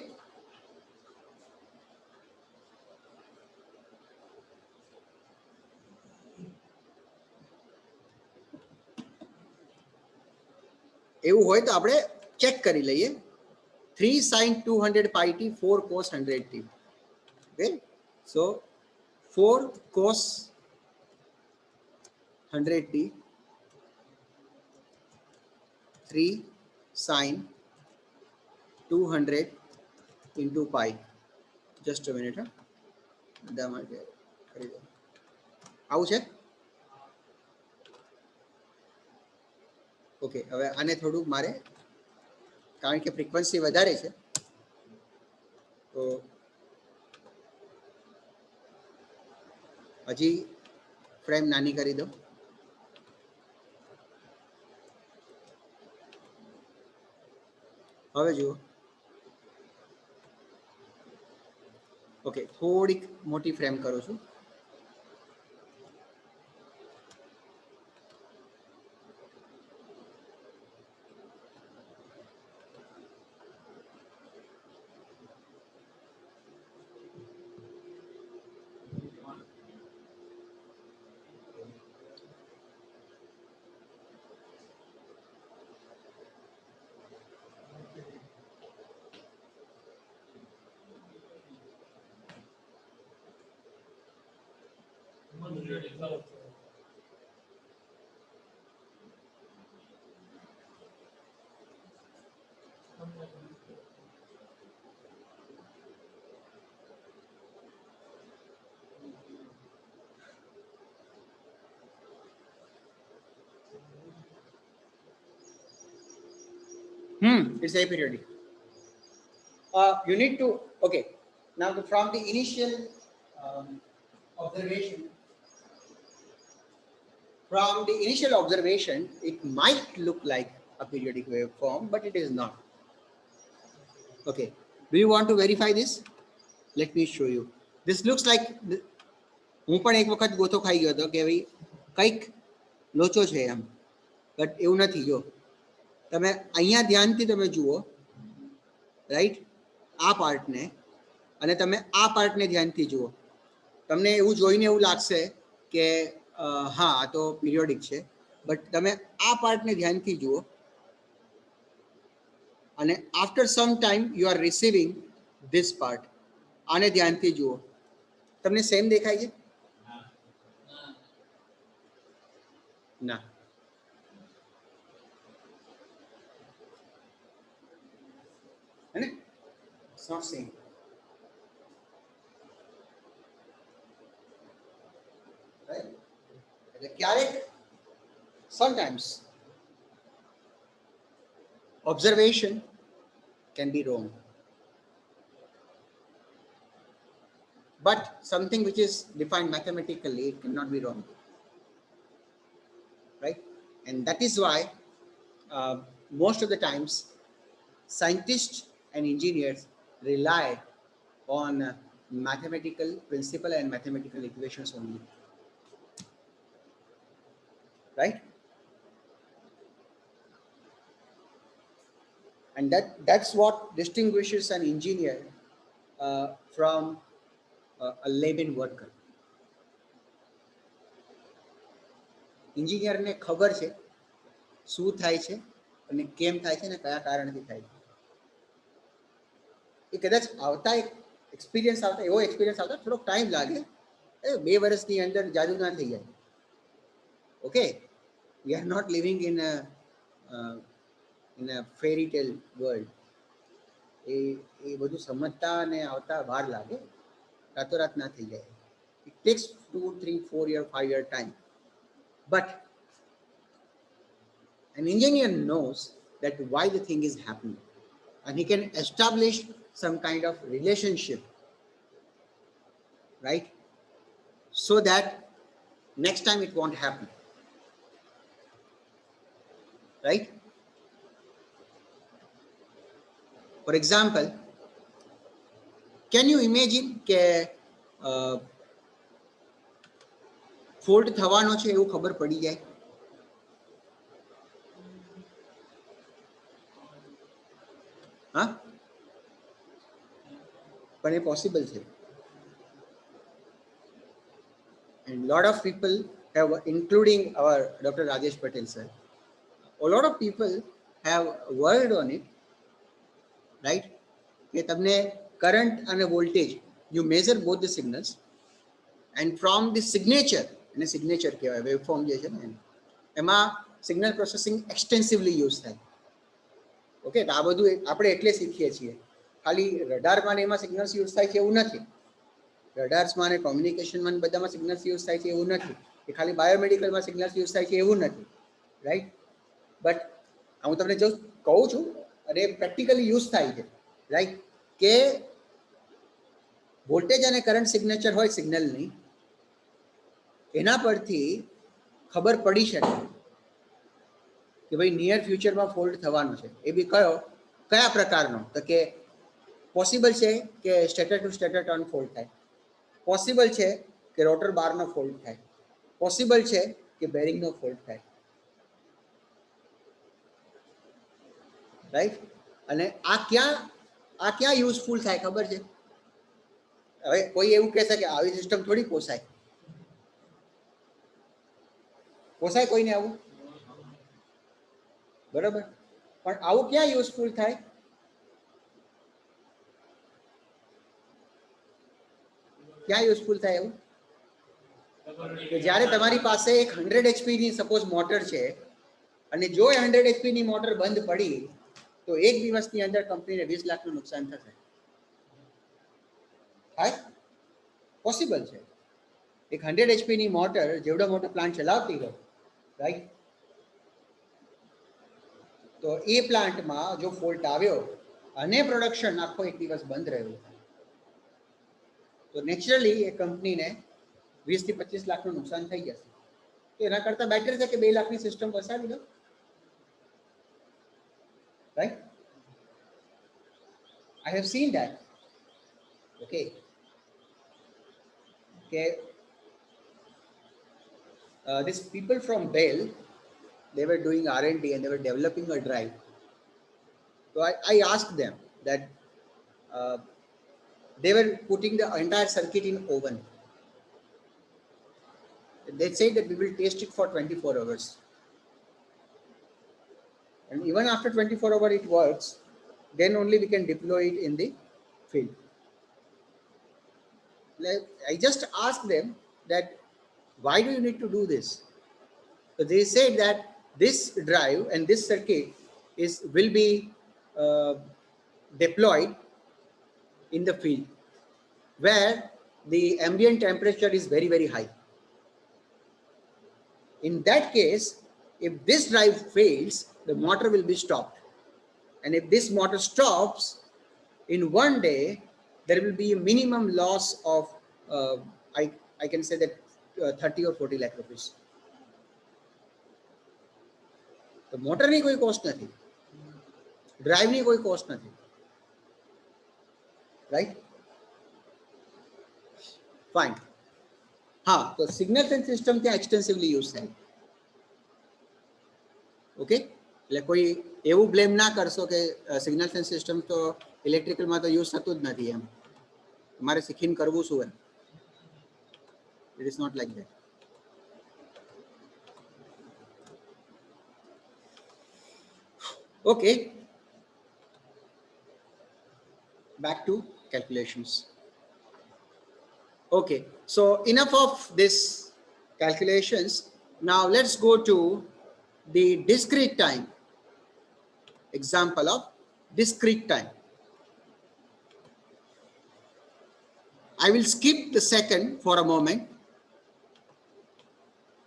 એવું હોય તો આપણે check કરી લઈએ. 3 sin 200 pi t, 4 cos 100 t. Okay, so 4 cos 100 t, 3 sin 200 into pi. Just a minute. બધા માટે કરી દો. આવું છે? ઓકે, હવે આને થોડુંક મારે, કારણ કે ફ્રીક્વન્સી વધારે છે તો હજી फ्रेम नानी करी दो. હવે જુઓ. ઓકે, થોડીક મોટી ફ્રેમ કરું છું. It's aperiodic. You need to, okay, now from the initial observation, it might look like a periodic waveform, but it is not. Okay, do you want to verify this? Let me show you. This looks like, હું પણ એક વખત ગોથો ખાઈ ગયો હતો કે ભાઈ કંઈક લોચો છે એમ, બટ એવું નથી. જો તમે અહીંયા ધ્યાનથી તમે જુઓ, રાઈટ, આ પાર્ટને, અને તમે આ પાર્ટને ધ્યાનથી જુઓ, તમને એવું જોઈને એવું લાગશે કે હા આ તો પીરિયોડિક છે, બટ તમે આ પાર્ટને ધ્યાનથી જુઓ અને after some time you are receiving this part, આને ધ્યાનથી જુઓ, તમને સેમ દેખાય છે? ના, है ना? It's not same. Right? ક્યારેક sometimes observation can be wrong, but something which is defined mathematically, it cannot be wrong, right? And that is why most of the times scientists and engineers rely on mathematical principle and mathematical equations only, right? And that's what distinguishes an engineer from a layman worker. Engineer ने खबर છે શું થાય છે અને કેમ થાય છે ને કયા કારણથી થાય છે. એ કદાચ આવતા એક્સપિરિયન્સ આવતા, એવો એક્સપિરિયન્સ આવતા થોડોક ટાઈમ લાગે, 2 વર્ષની અંદર જાદુ ના થઈ જાય. Okay, we are not living in a fairy tale world. એ બધું સમજતા અને આવતા વાર લાગે, રાતોરાત ના થઈ જાય. It tax 2, 3, 4 year, 5 year time. But an engineer knows that why the thing is happening, and he can establish some kind of relationship, right, so that next time it won't happen, right? For example, can you imagine કે fault થવાનો છે એવું ખબર પડી જાય? હા, પણ એ possible છે. And lot of people have, including our Dr. Rajesh Patel sir, a lot of people have worked on it, right? કે તમને કરંટ અને voltage, you measure both the signals, and from the signature, અને signature કહેવાય waveform જે છે ને, એમાં signal processing એક્સટેન્સિવલી use થાય. ઓકે, તો આ બધું આપણે એટલે શીખીએ છીએ. ખાલી રડારમાં ને એમાં સિગ્નલ્સ યુઝ થાય છે એવું નથી. રડાર્સમાં અને કોમ્યુનિકેશનમાં બધામાં સિગ્નલ્સ યુઝ થાય છે એવું નથી. કે ખાલી બાયોમેડિકલમાં સિગ્નલ્સ યુઝ થાય છે એવું નથી, રાઈટ? બટ હું તમને જો કહું છું, અને પ્રેક્ટિકલી યુઝ થાય છે, રાઈટ, કે વોલ્ટેજ અને કરંટ સિગ્નેચર હોય સિગ્નલની, એના પરથી ખબર પડી શકે કે ભાઈ નિયર ફ્યુચરમાં ફોલ્ટ થવાનો છે. એ બી કયા પ્રકારનો? તો કે પોસિબલ છે કે stator to stator turn fault થાય, પોસિબલ છે કે રોટર બારનો ફોલ્ટ થાય, પોસિબલ છે કે બેરિંગનો ફોલ્ટ થાય, રાઈટ. અને આ ક્યાં યુઝફુલ થાય ખબર છે? હવે કોઈ એવું કહેશે કે આવી સિસ્ટમ થોડી પોસાય કોઈને આવું? બરાબર. પણ આવું ક્યાં યુઝફુલ થાય? ક્યાં યુઝફુલ થાય એવું? કે જ્યારે તમારી પાસે એક 100 HP ની સપોઝ મોટર છે અને જો એ 100 HP ની મોટર બંધ પડી તો એક દિવસની અંદર કંપનીને 20 લાખનું નુકસાન થશે. થાય? પોસિબલ છે. એક 100 HP ની મોટર જેવડો મોટો પ્લાન્ટ ચલાવતી હોય, રાઈટ, તો એ પ્લાન્ટમાં જો ફોલ્ટ આવ્યો અને પ્રોડક્શન આખો એક દિવસ બંધ રહ્યું તો નેચરલી એ કંપનીને 20 થી 25 લાખનું નુકસાન થઈ જશે. તો એના કરતાં બેટર છે કે 2 લાખની સિસ્ટમ વસાવી દો, right. I have seen that. Okay. These people from Bell, they were doing R&D and they were developing a drive. So I asked them that they were putting the entire circuit in oven. They said that we will test it for 24 hours. And even after 24 hours it works, then only we can deploy it in the field. I just asked them that why do you need to do this? So they said that this drive and this circuit will be deployed in the field where the ambient temperature is very, very high. In that case, if this drive fails, the motor will be stopped. And if this motor stops, in one day, there will be a minimum loss of, I can say that 30 or 40 lakh rupees. તો મોટરની કોઈ cost નથી, ડ્રાઈવની કોઈ cost નથી, right. Fine. હા, તો signal sense system ત્યાં એક્સટેન્સિવલી use થાય. ઓકે, એટલે કોઈ એવું બ્લેમ ના કરશો કે સિગ્નલ સેન્સ સિસ્ટમ તો ઇલેક્ટ્રિકલમાં તો યુઝ થતું જ નથી, એમ તમારે શીખીને કરવું શું એમ. It is not like that. Okay, back to calculations. Okay, so enough of this calculations. Now let's go to the discrete time. Example of discrete time. I will skip the second for a moment.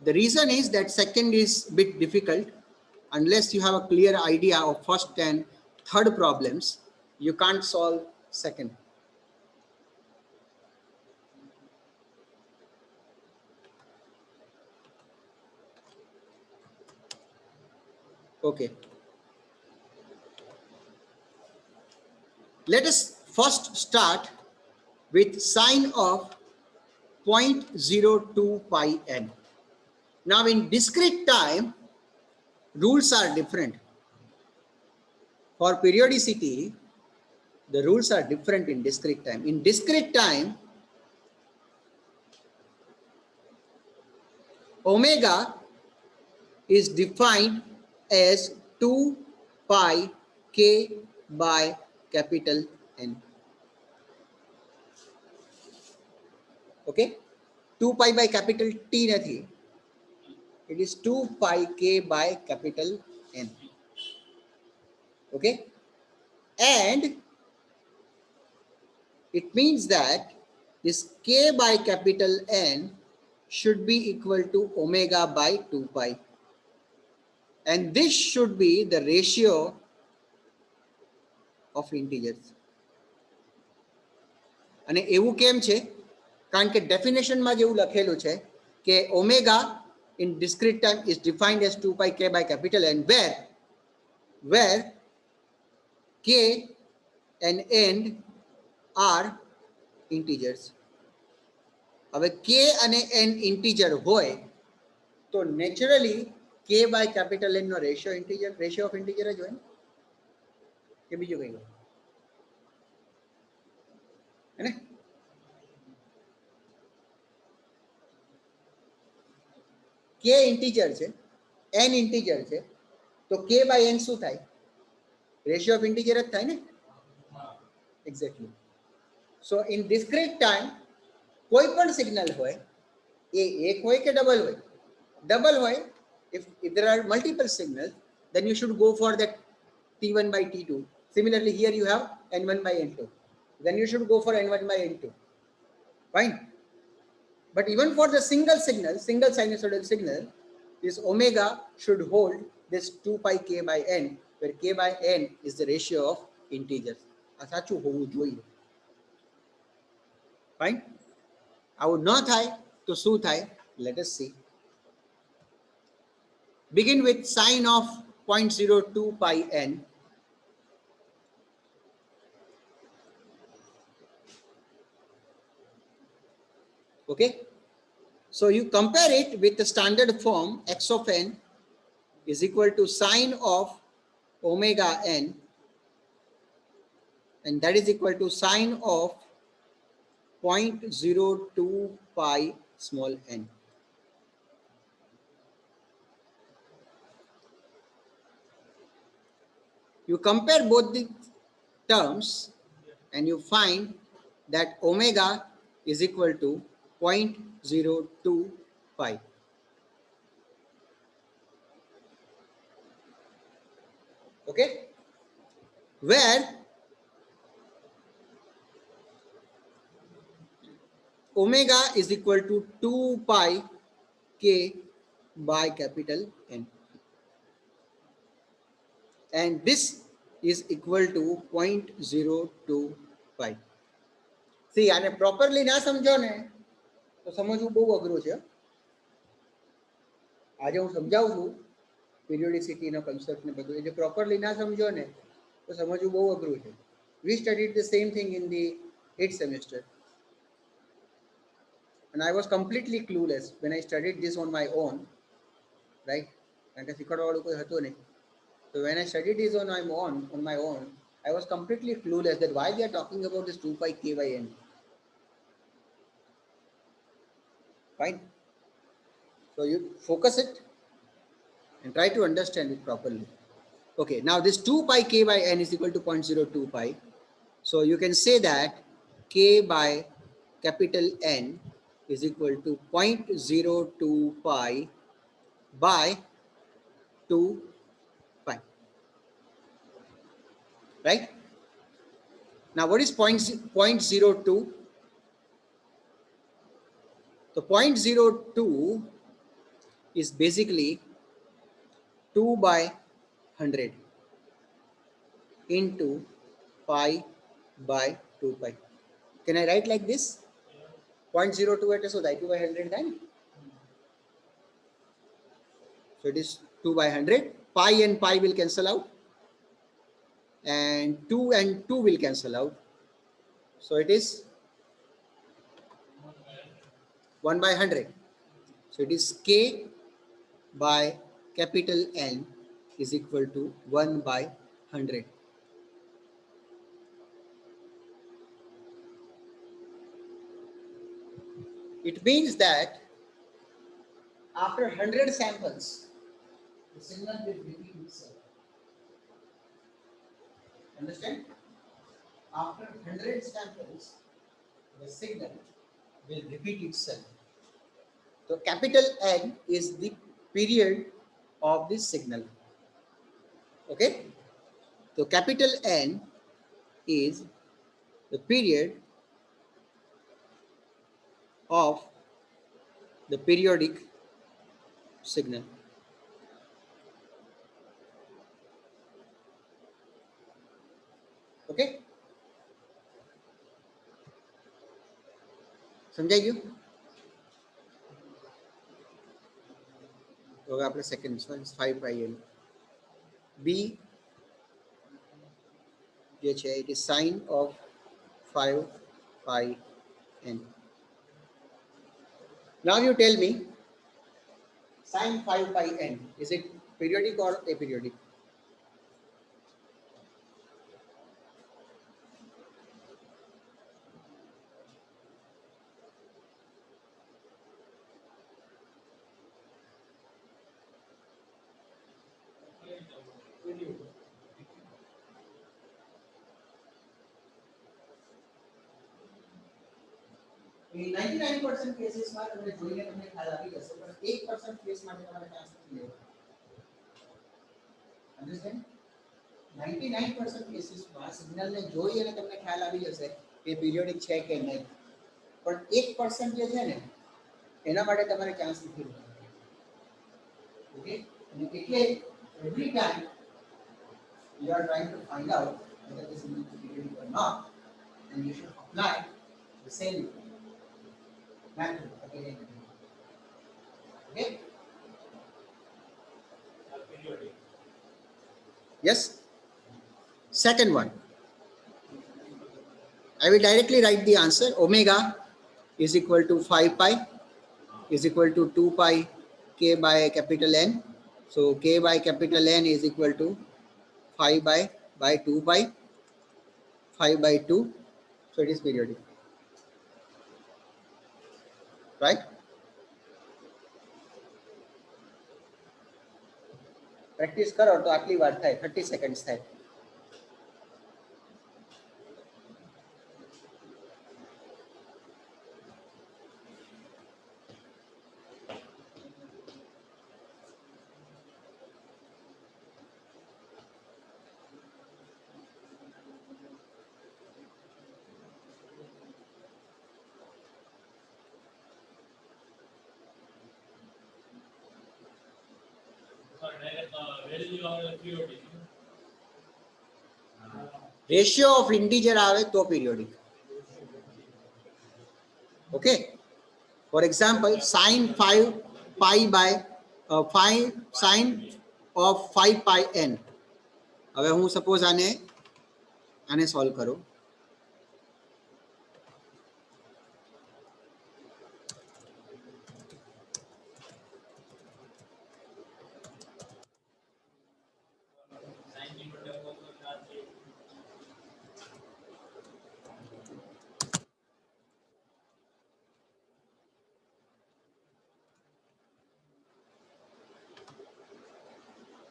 The reason is that second is a bit difficult. Unless you have a clear idea of first and third problems, you can't solve second. Okay. Let us first start with sine of 0.02 pi n. Now in discrete time, rules are different. For periodicity, the rules are different in discrete time. In discrete time, omega is defined as 2 pi k by capital N. Okay, 2 pi by capital T nathi. It is 2 pi k by capital N. Okay, and it means that this k by capital N should be equal to omega by 2 pi. And this should be the ratio of integers. અને એવું કેમ છે? કારણ કે ડેફિનેશનમાં જેવું લખેલું છે K omega in discrete time is defined as 2 pi k by capital N, where k and n are integers. હવે k અને n integer હોય તો naturally k by capital N no ratio of integer જ હોય કે બીજું કઈ હોય હે ને k integer છે n integer છે તો k by n શું થાય રેશિયો ઓફ ઇન્ટીજર જ થાય ને exactly so in discrete time કોઈ પણ સિગ્નલ હોય એ એક હોય કે ડબલ હોય if there are multiple signals then you should go for that t1 by t2. Similarly here you have n1 by n2, then you should go for n1 by n2. Fine. But even for the single sinusoidal signal, this omega should hold this 2 pi k by n, where k by n is the ratio of integers. આ સાચું હોવું જોઈએ. Fine. આવું ન થાય તો શું થાય? Let us see. Begin with sine of 0.02 pi n. Okay. So you compare it with the standard form x of n is equal to sine of omega n, and that is equal to sine of 0.02 pi small n. You compare both the terms and you find that omega is equal to 0.02 pi. Okay, where omega is equal to 2 pi k by capital N, and this is equal to 0.02 pi. See, આને properly ના સમજો ને તો સમજવું બહુ અઘરું છે. આજે હું સમજાવું છું પીરિયોડિસિટીનો કન્સેપ્ટ ને બધું, એ જે પ્રોપરલી ના સમજો ને તો સમજવું બહુ અઘરું છે. We studied the same thing in the 8th semester, and I was completely clueless when I studied this on my own, right? કારણ કે શીખવાડવાવાળું કોઈ હતું નહીં. So when I studied this on my own, I was completely clueless that why they are talking about this 2 pi k by n. Fine. So you focus it and try to understand it properly. Okay, now this 2 pi k by n is equal to 0.02 pi. So you can say that k by capital N is equal to 0.02 pi by 2 pi. Right? Now what is 0.02? So 0.02 is basically 2 by 100 into pi by 2 pi. Can I write like this? 0.02 એટલે શું થાય? 2 by 100 થાય ને? So it is 2 by 100. Pi and pi will cancel out, and 2 will cancel out. So it is 1 by 100. So it is k by capital N is equal to 1 by 100. It means that after 100 samples, the signal will repeat itself. Understand? After 100 samples, the signal will repeat itself. So capital N is the period of this signal. Okay? So capital N is the period of the periodic signal. Okay? સમજાઈ ગયું? તો હવે આપણે second 5 pi N. B જે છે it is sine of 5 pi n. Now you tell me sin 5 pi n, is it periodic or aperiodic? In 99% cases માં તમને જોઈને તમને ખ્યાલ આવી જશે, પણ 1% કેસ માટે તમારે ચાન્સ નથી લેવો. Understand? 99% કેસીસ માં સિગ્નલ ને જોઈ અને તમને ખ્યાલ આવી જશે કે પીરિયોડિક છે કે નહીં, પણ 1% જે છે ને એના માટે તમારે ચાન્સ નથી લેવો. ઓકે, અને એટલે every time you are trying to find out whether the signal is periodic or not, then you should apply the same method again and again. Okay? Periodic. Yes. Second one, I will directly write the answer. Omega is equal to 5 pi is equal to 2 pi k by capital N. So k by capital N is equal to 5 by 2 pi, 5 by 2. So it is periodic. Right? Practice करो तो आटली बार થાય, 30 seconds થાય. Ratio of integer આવે તો periodic. Okay. For example, sin 5 pi by 5 sin of 5 pi n. હવે હું suppose આને solve કરું.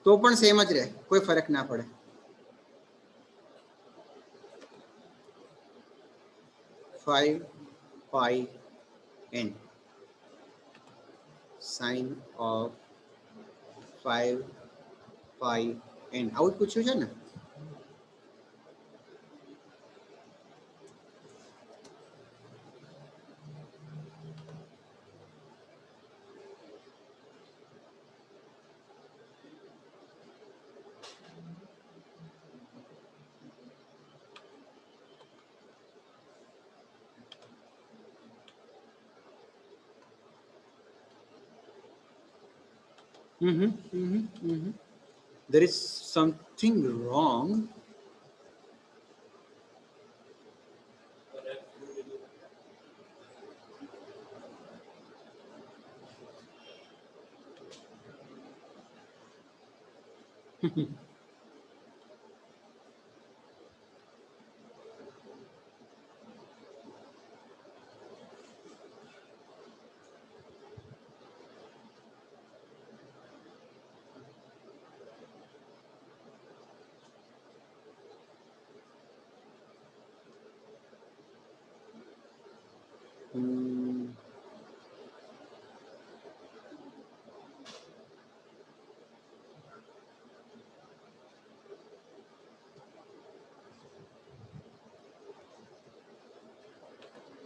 તો પણ સેમ જ રહે, કોઈ ફરક ના પડે. Five pi n sin of 5 pi n આવું પૂછ્યું છે ને. There is something wrong.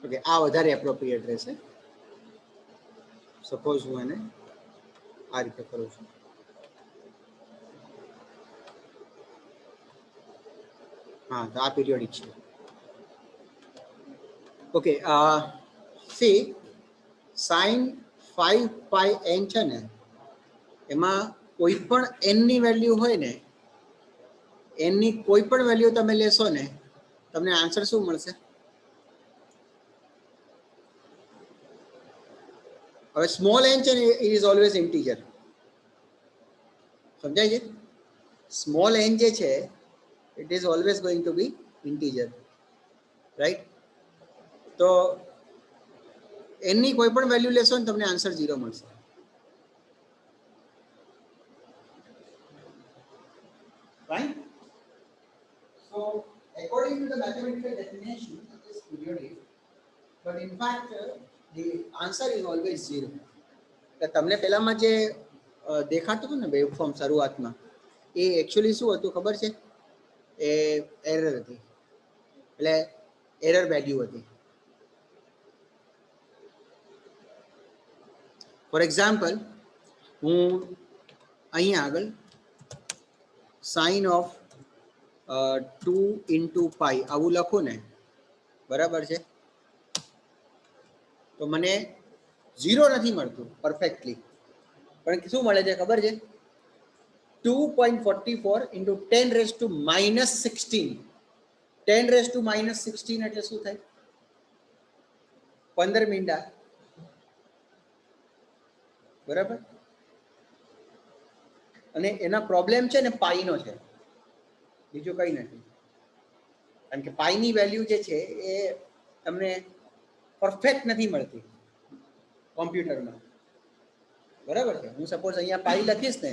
Okay, આ વધારે એપ્રોપ્રિએટ રહેશે. સપોઝ હું એને આ રીતે કરું છું. હા, તો આ પીરિયોડિક છે. Okay, C sin 5 pi n છે ને, એમાં કોઈ પણ n ની વેલ્યુ હોય ને, n ની કોઈ પણ વેલ્યુ તમે લેશો ને, તમને આન્સર શું મળશે? હવે સ્મોલ n છે ને ઇટ ઇઝ ઓલવેઝ ઇન્ટીજર, સમજાય છે? સ્મોલ n જે છે it is always going to be integer, right? તો n ની કોઈ પણ વેલ્યુ લેશો ને તમને આન્સર 0 મળશે. Right? So according to the mathematical definition it is periodic, but in fact the answer is always 0. કે તમને પહેલામાં જે દેખાતું હતું ને વેવફોર્મ શરૂઆતમાં, એ એકચ્યુઅલી શું હતું ખબર છે? એ એરર હતી, એટલે એરર વેલ્યુ હતી. ફોર એક્ઝામ્પલ, હું અહીંયા આગળ સાઇન ઓફ 2 into પાઈ આવું લખું ને, બરાબર છે? તો મને 0 નથી મળતું પરફેક્ટલી, પણ શું મળે છે ખબર છે? 2.44 into 10 raised to minus 16. 10 raised to minus 16 એટલે શું થાય? 15 મીંડા, બરાબર? અને એના પ્રોબ્લેમ છે ને પાઈનો છે, બીજું કંઈ નથી. કારણ કે પાઈની વેલ્યુ જે છે એ તમને પરફેક્ટ નથી મળતી કોમ્પ્યુટરમાં, બરાબર છે? હું સપોઝ અહીંયા પાઈ લખીશ ને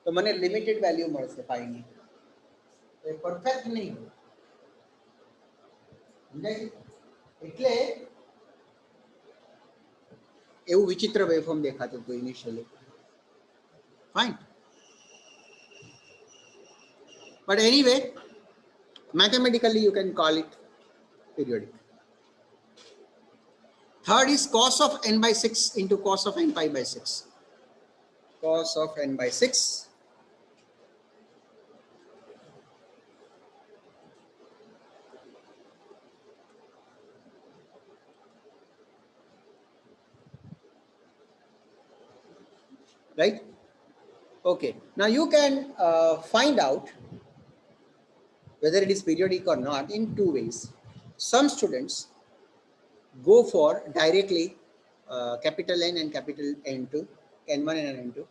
તો મને લિમિટેડ વેલ્યુ મળશે પાઈની, એ પરફેક્ટ નહીં હોય, સમજાય? એટલે એવું વિચિત્ર વેવફોર્મ દેખાતું હતું initially. Fine, but anyway mathematically you can call it periodic. Third is cos of n by 6 into cos of n pi by 6. Cos of n by 6 right? Okay, now you can find out whether it is periodic or not in two ways. Some students go for directly capital N and capital N2, N1 and N2,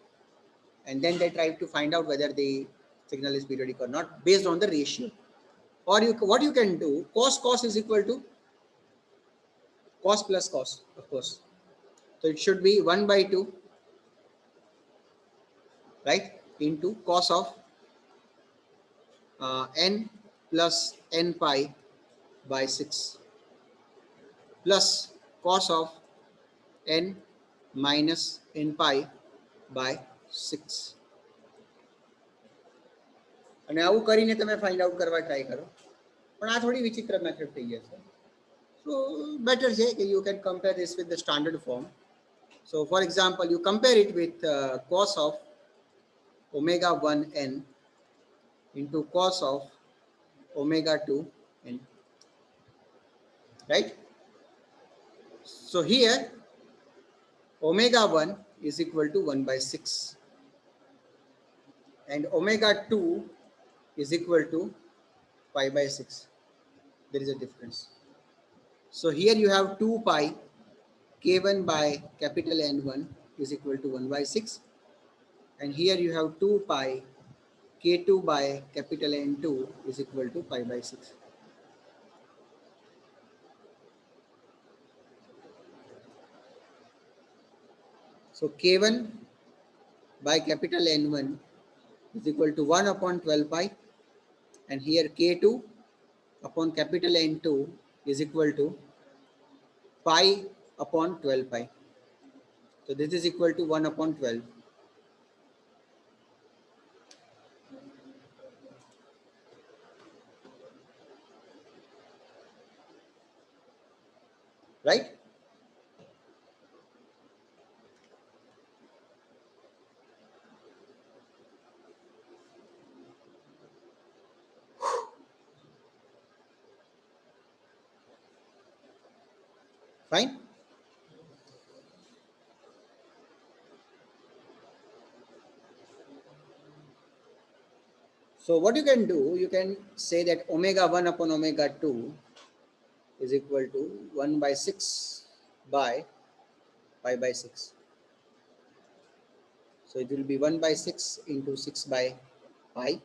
and then they try to find out whether the signal is periodic or not based on the ratio. Or what you can do, cos is equal to cos plus cos, of course. So it should be 1 by 2, right, into cos of n plus n pi by 6 plus cos of n minus n pi by 6. અને આવું કરીને તમે find out કરવા try કરો, પણ આ થોડી વિચિત્ર મેથડ થઈ જશે. સો બેટર છે કે you can compare this with the standard form. So for example you compare it with cos of omega 1 n into cos of omega 2 n, right? So here omega 1 is equal to 1 by 6 and omega 2 is equal to pi by 6. There is a difference. So here you have 2 pi k1 by capital N1 is equal to 1 by 6, and here you have 2 pi k2 by capital N2 is equal to pi by 6. So k1 by capital N1 is equal to 1 upon 12 pi, and here k2 upon capital N2 is equal to pi upon 12 pi. So this is equal to 1 upon 12. Right? Fine? So what you can do, you can say that omega 1 upon omega 2 is equal to 1 by 6 by pi by 6. So it will be 1 by 6 into 6 by pi.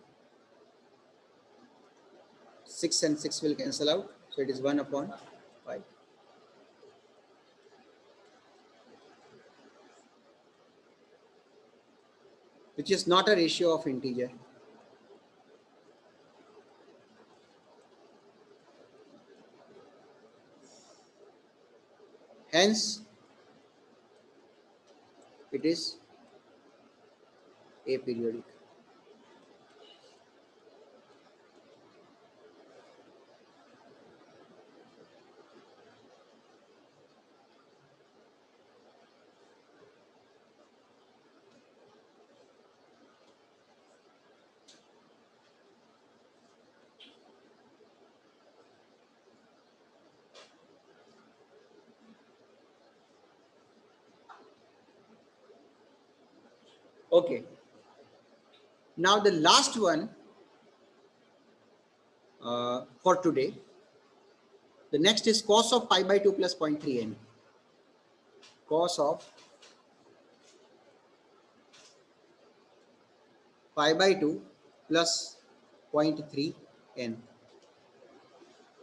6 and 6 will cancel out. So it is 1 upon pi. Which is not a ratio of integer. Hence, it is aperiodic. Okay. Now the last one for today. The next is cos of pi by 2 plus 0.3 n. Cos of pi by 2 plus 0.3 n.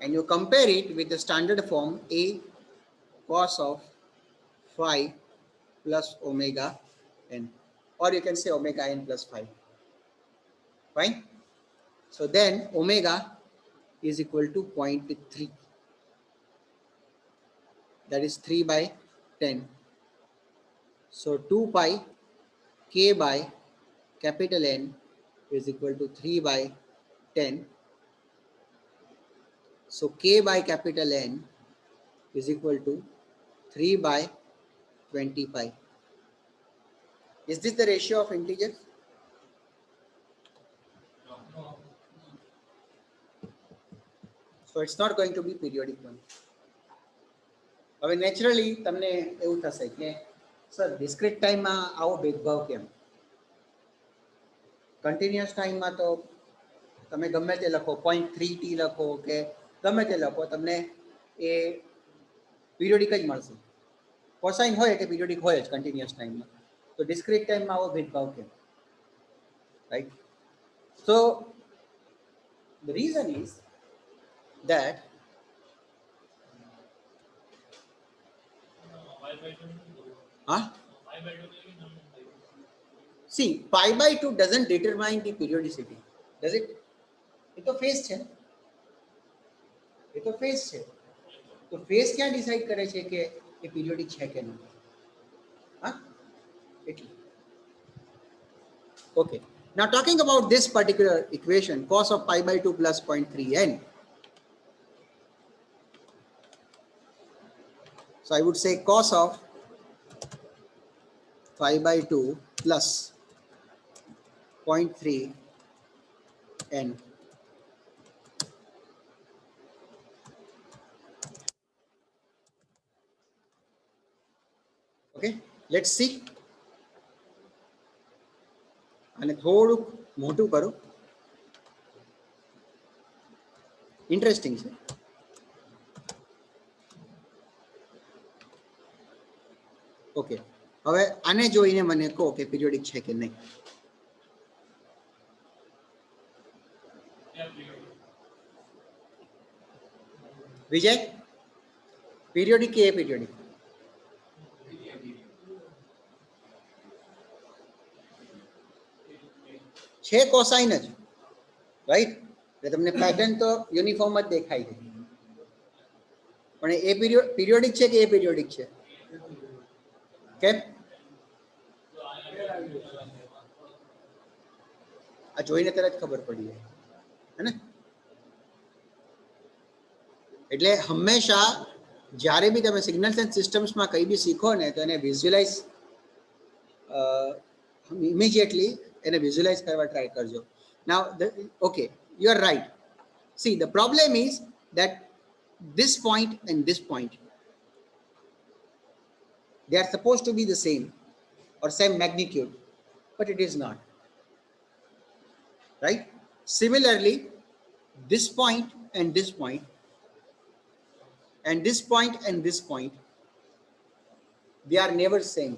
And you compare it with the standard form a cos of phi plus omega n. Or you can say omega n plus phi. Fine. So then omega is equal to 0.3. That is 3 by 10. So 2 pi k by capital N is equal to 3 by 10. So k by capital N is equal to 3 by 20 pi. Is this the ratio of integers? So it's not going to be periodic one. હવે naturally તમને એવું થશે કે sir discrete ટાઈમમાં આવો ભેદભાવ કેમ? Continuous ટાઈમમાં તો તમે ગમે તે લખો 0.3t લખો કે ગમે તે લખો તમને એ પીરિયોડિક જ મળશે. કોસાઇન હોય એટલે પીરિયોડિક હોય જ કન્ટિન્યુઅસ ટાઈમમાં. તો ડિસ્ક્રીટ ટાઈમમાં આવો ભેદભાવ કેમ? Right. So the reason is that see, pi by 2 doesn't determine the periodicity, does it? ये तो फेज છે, ये तो फेज છે. तो फेज क्या डिसाइड करे છે કે એ પીરિયોડિક છે કે નહીં? હા, એટલે. Okay. Now talking about this particular equation, cos of pi by 2 plus 0.3 n. So I would say cos of pi by 2 plus 0.3 n. Okay, let's see. અને થોડુંક મોટું કરો. ઇન્ટરેસ્ટિંગ છે. ઓકે, હવે આને જોઈને મને કહો કે પીરિયોડિક છે કે નહીં. વિજય, પીરિયોડિક કે એપીરિયોડિક? છે કોસાઇન જ, રાઈટ? એટલે તમને પેટર્ન તો યુનિફોર્મ જ દેખાય છે. પણ એ પીરિયોડિક છે કે એપીરિયોડિક છે? કેમ? આ જોઈને તરત ખબર પડી જાય, હે ને? એટલે હંમેશા જ્યારે બી તમે સિગ્નલ્સ એન્ડ સિસ્ટમ્સમાં કંઈ બી શીખો ને તો એને વિઝ્યુઅલાઇઝ ઇમિડિયેટલી એને વિઝ્યુઅલાઇઝ કરવા ટ્રાય કરજો. Now okay, you are right. See, the problem is that this point and this point, they are supposed to be the same or same magnitude, but it is not, right? Similarly, this point and this point and this point and this point, they are never same.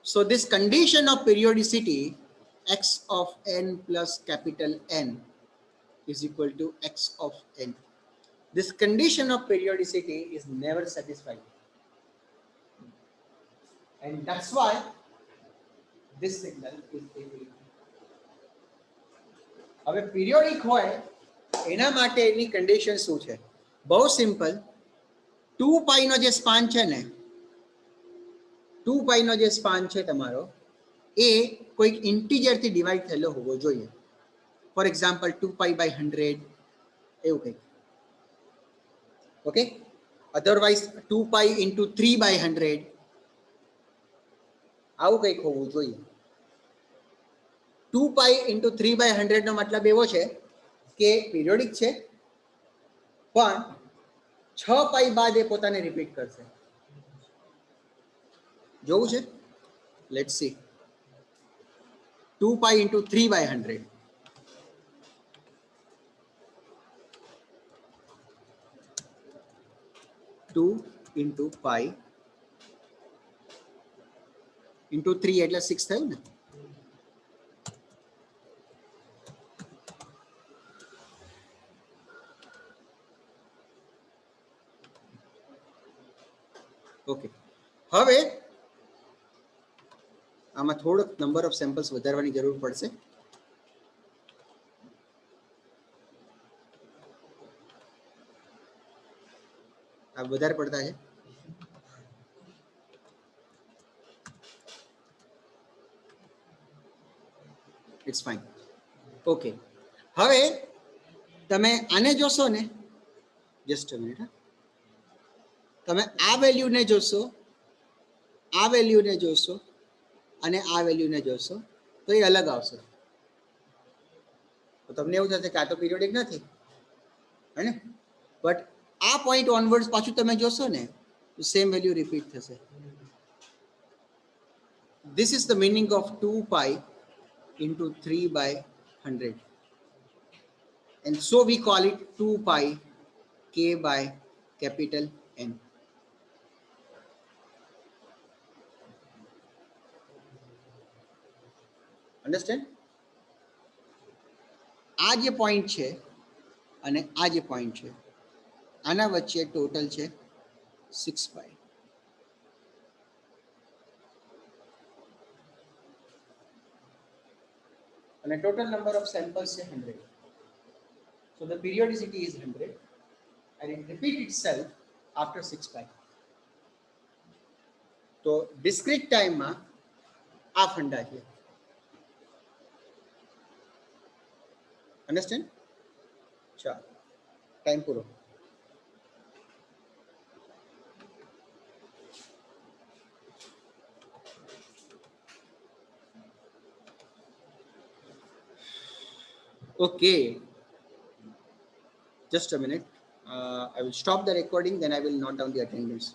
So this condition of periodicity, x of n plus capital N is equal to x of n. This condition of periodicity is never satisfied. And that's why this signal is able. હવે periodic હોય એના માટે એની condition શું છે? બહુ simple. 2π નો જે span છે ને, 2π નો જે સ્પાન છે તમારો, એ કોઈક ઇન્ટીજરથી ડિવાઈડ થયેલો હોવો જોઈએ. ફોર એક્ઝામ્પલ 2π/100 એવું કંઈક. ઓકે, અધરવાઇઝ 2π × 3/100 આવું કંઈક હોવું જોઈએ. 2π × 3/100 નો મતલબ એવો છે કે પીરિયોડિક છે પણ 6π બાદ એ પોતાને રિપીટ કરશે. જોવું છે? Let's see. 2π × 3/100. 2 × π × 3 એટલે 6 થયું ને. ઓકે, હવે આમાં થોડોક નંબર ઓફ સેમ્પલ્સ વધારવાની જરૂર પડશે. આ વધારે પડતા છે. It's fine. ઓકે, હવે તમે આને જોશો ને, જસ્ટ અ મિનિટ. તમે આ વેલ્યુને જોશો, આ વેલ્યુને જોશો અને આ વેલ્યુને જોશો તો એ અલગ આવશે. તો તમને એવું થશે કે આ તો પીરિયોડિક નથી, હે ને? બટ આ પોઈન્ટ ઓનવર્ડ્સ પાછું તમે જોશો ને તો સેમ વેલ્યુ રિપીટ થશે. This is the meaning of 2π × 3/100 and so we call it 2π K/N. Understand? આ જે પોઈન્ટ છે અને આ જે પોઈન્ટ છે, આના વચ્ચે ટોટલ છે 6π. અને ટોટલ નંબર ઓફ સેમ્પલ્સ છે 100. So the periodicity is 100 and it repeats itself after 6π. તો ડિસ્ક્રીટ ટાઈમમાં આ ફંડા છે. અંડરસ્ટેન્ડ? ચાલો, ટાઈમ પૂરો. Okay, just a minute. I will stop the recording, then I will note down the attendance.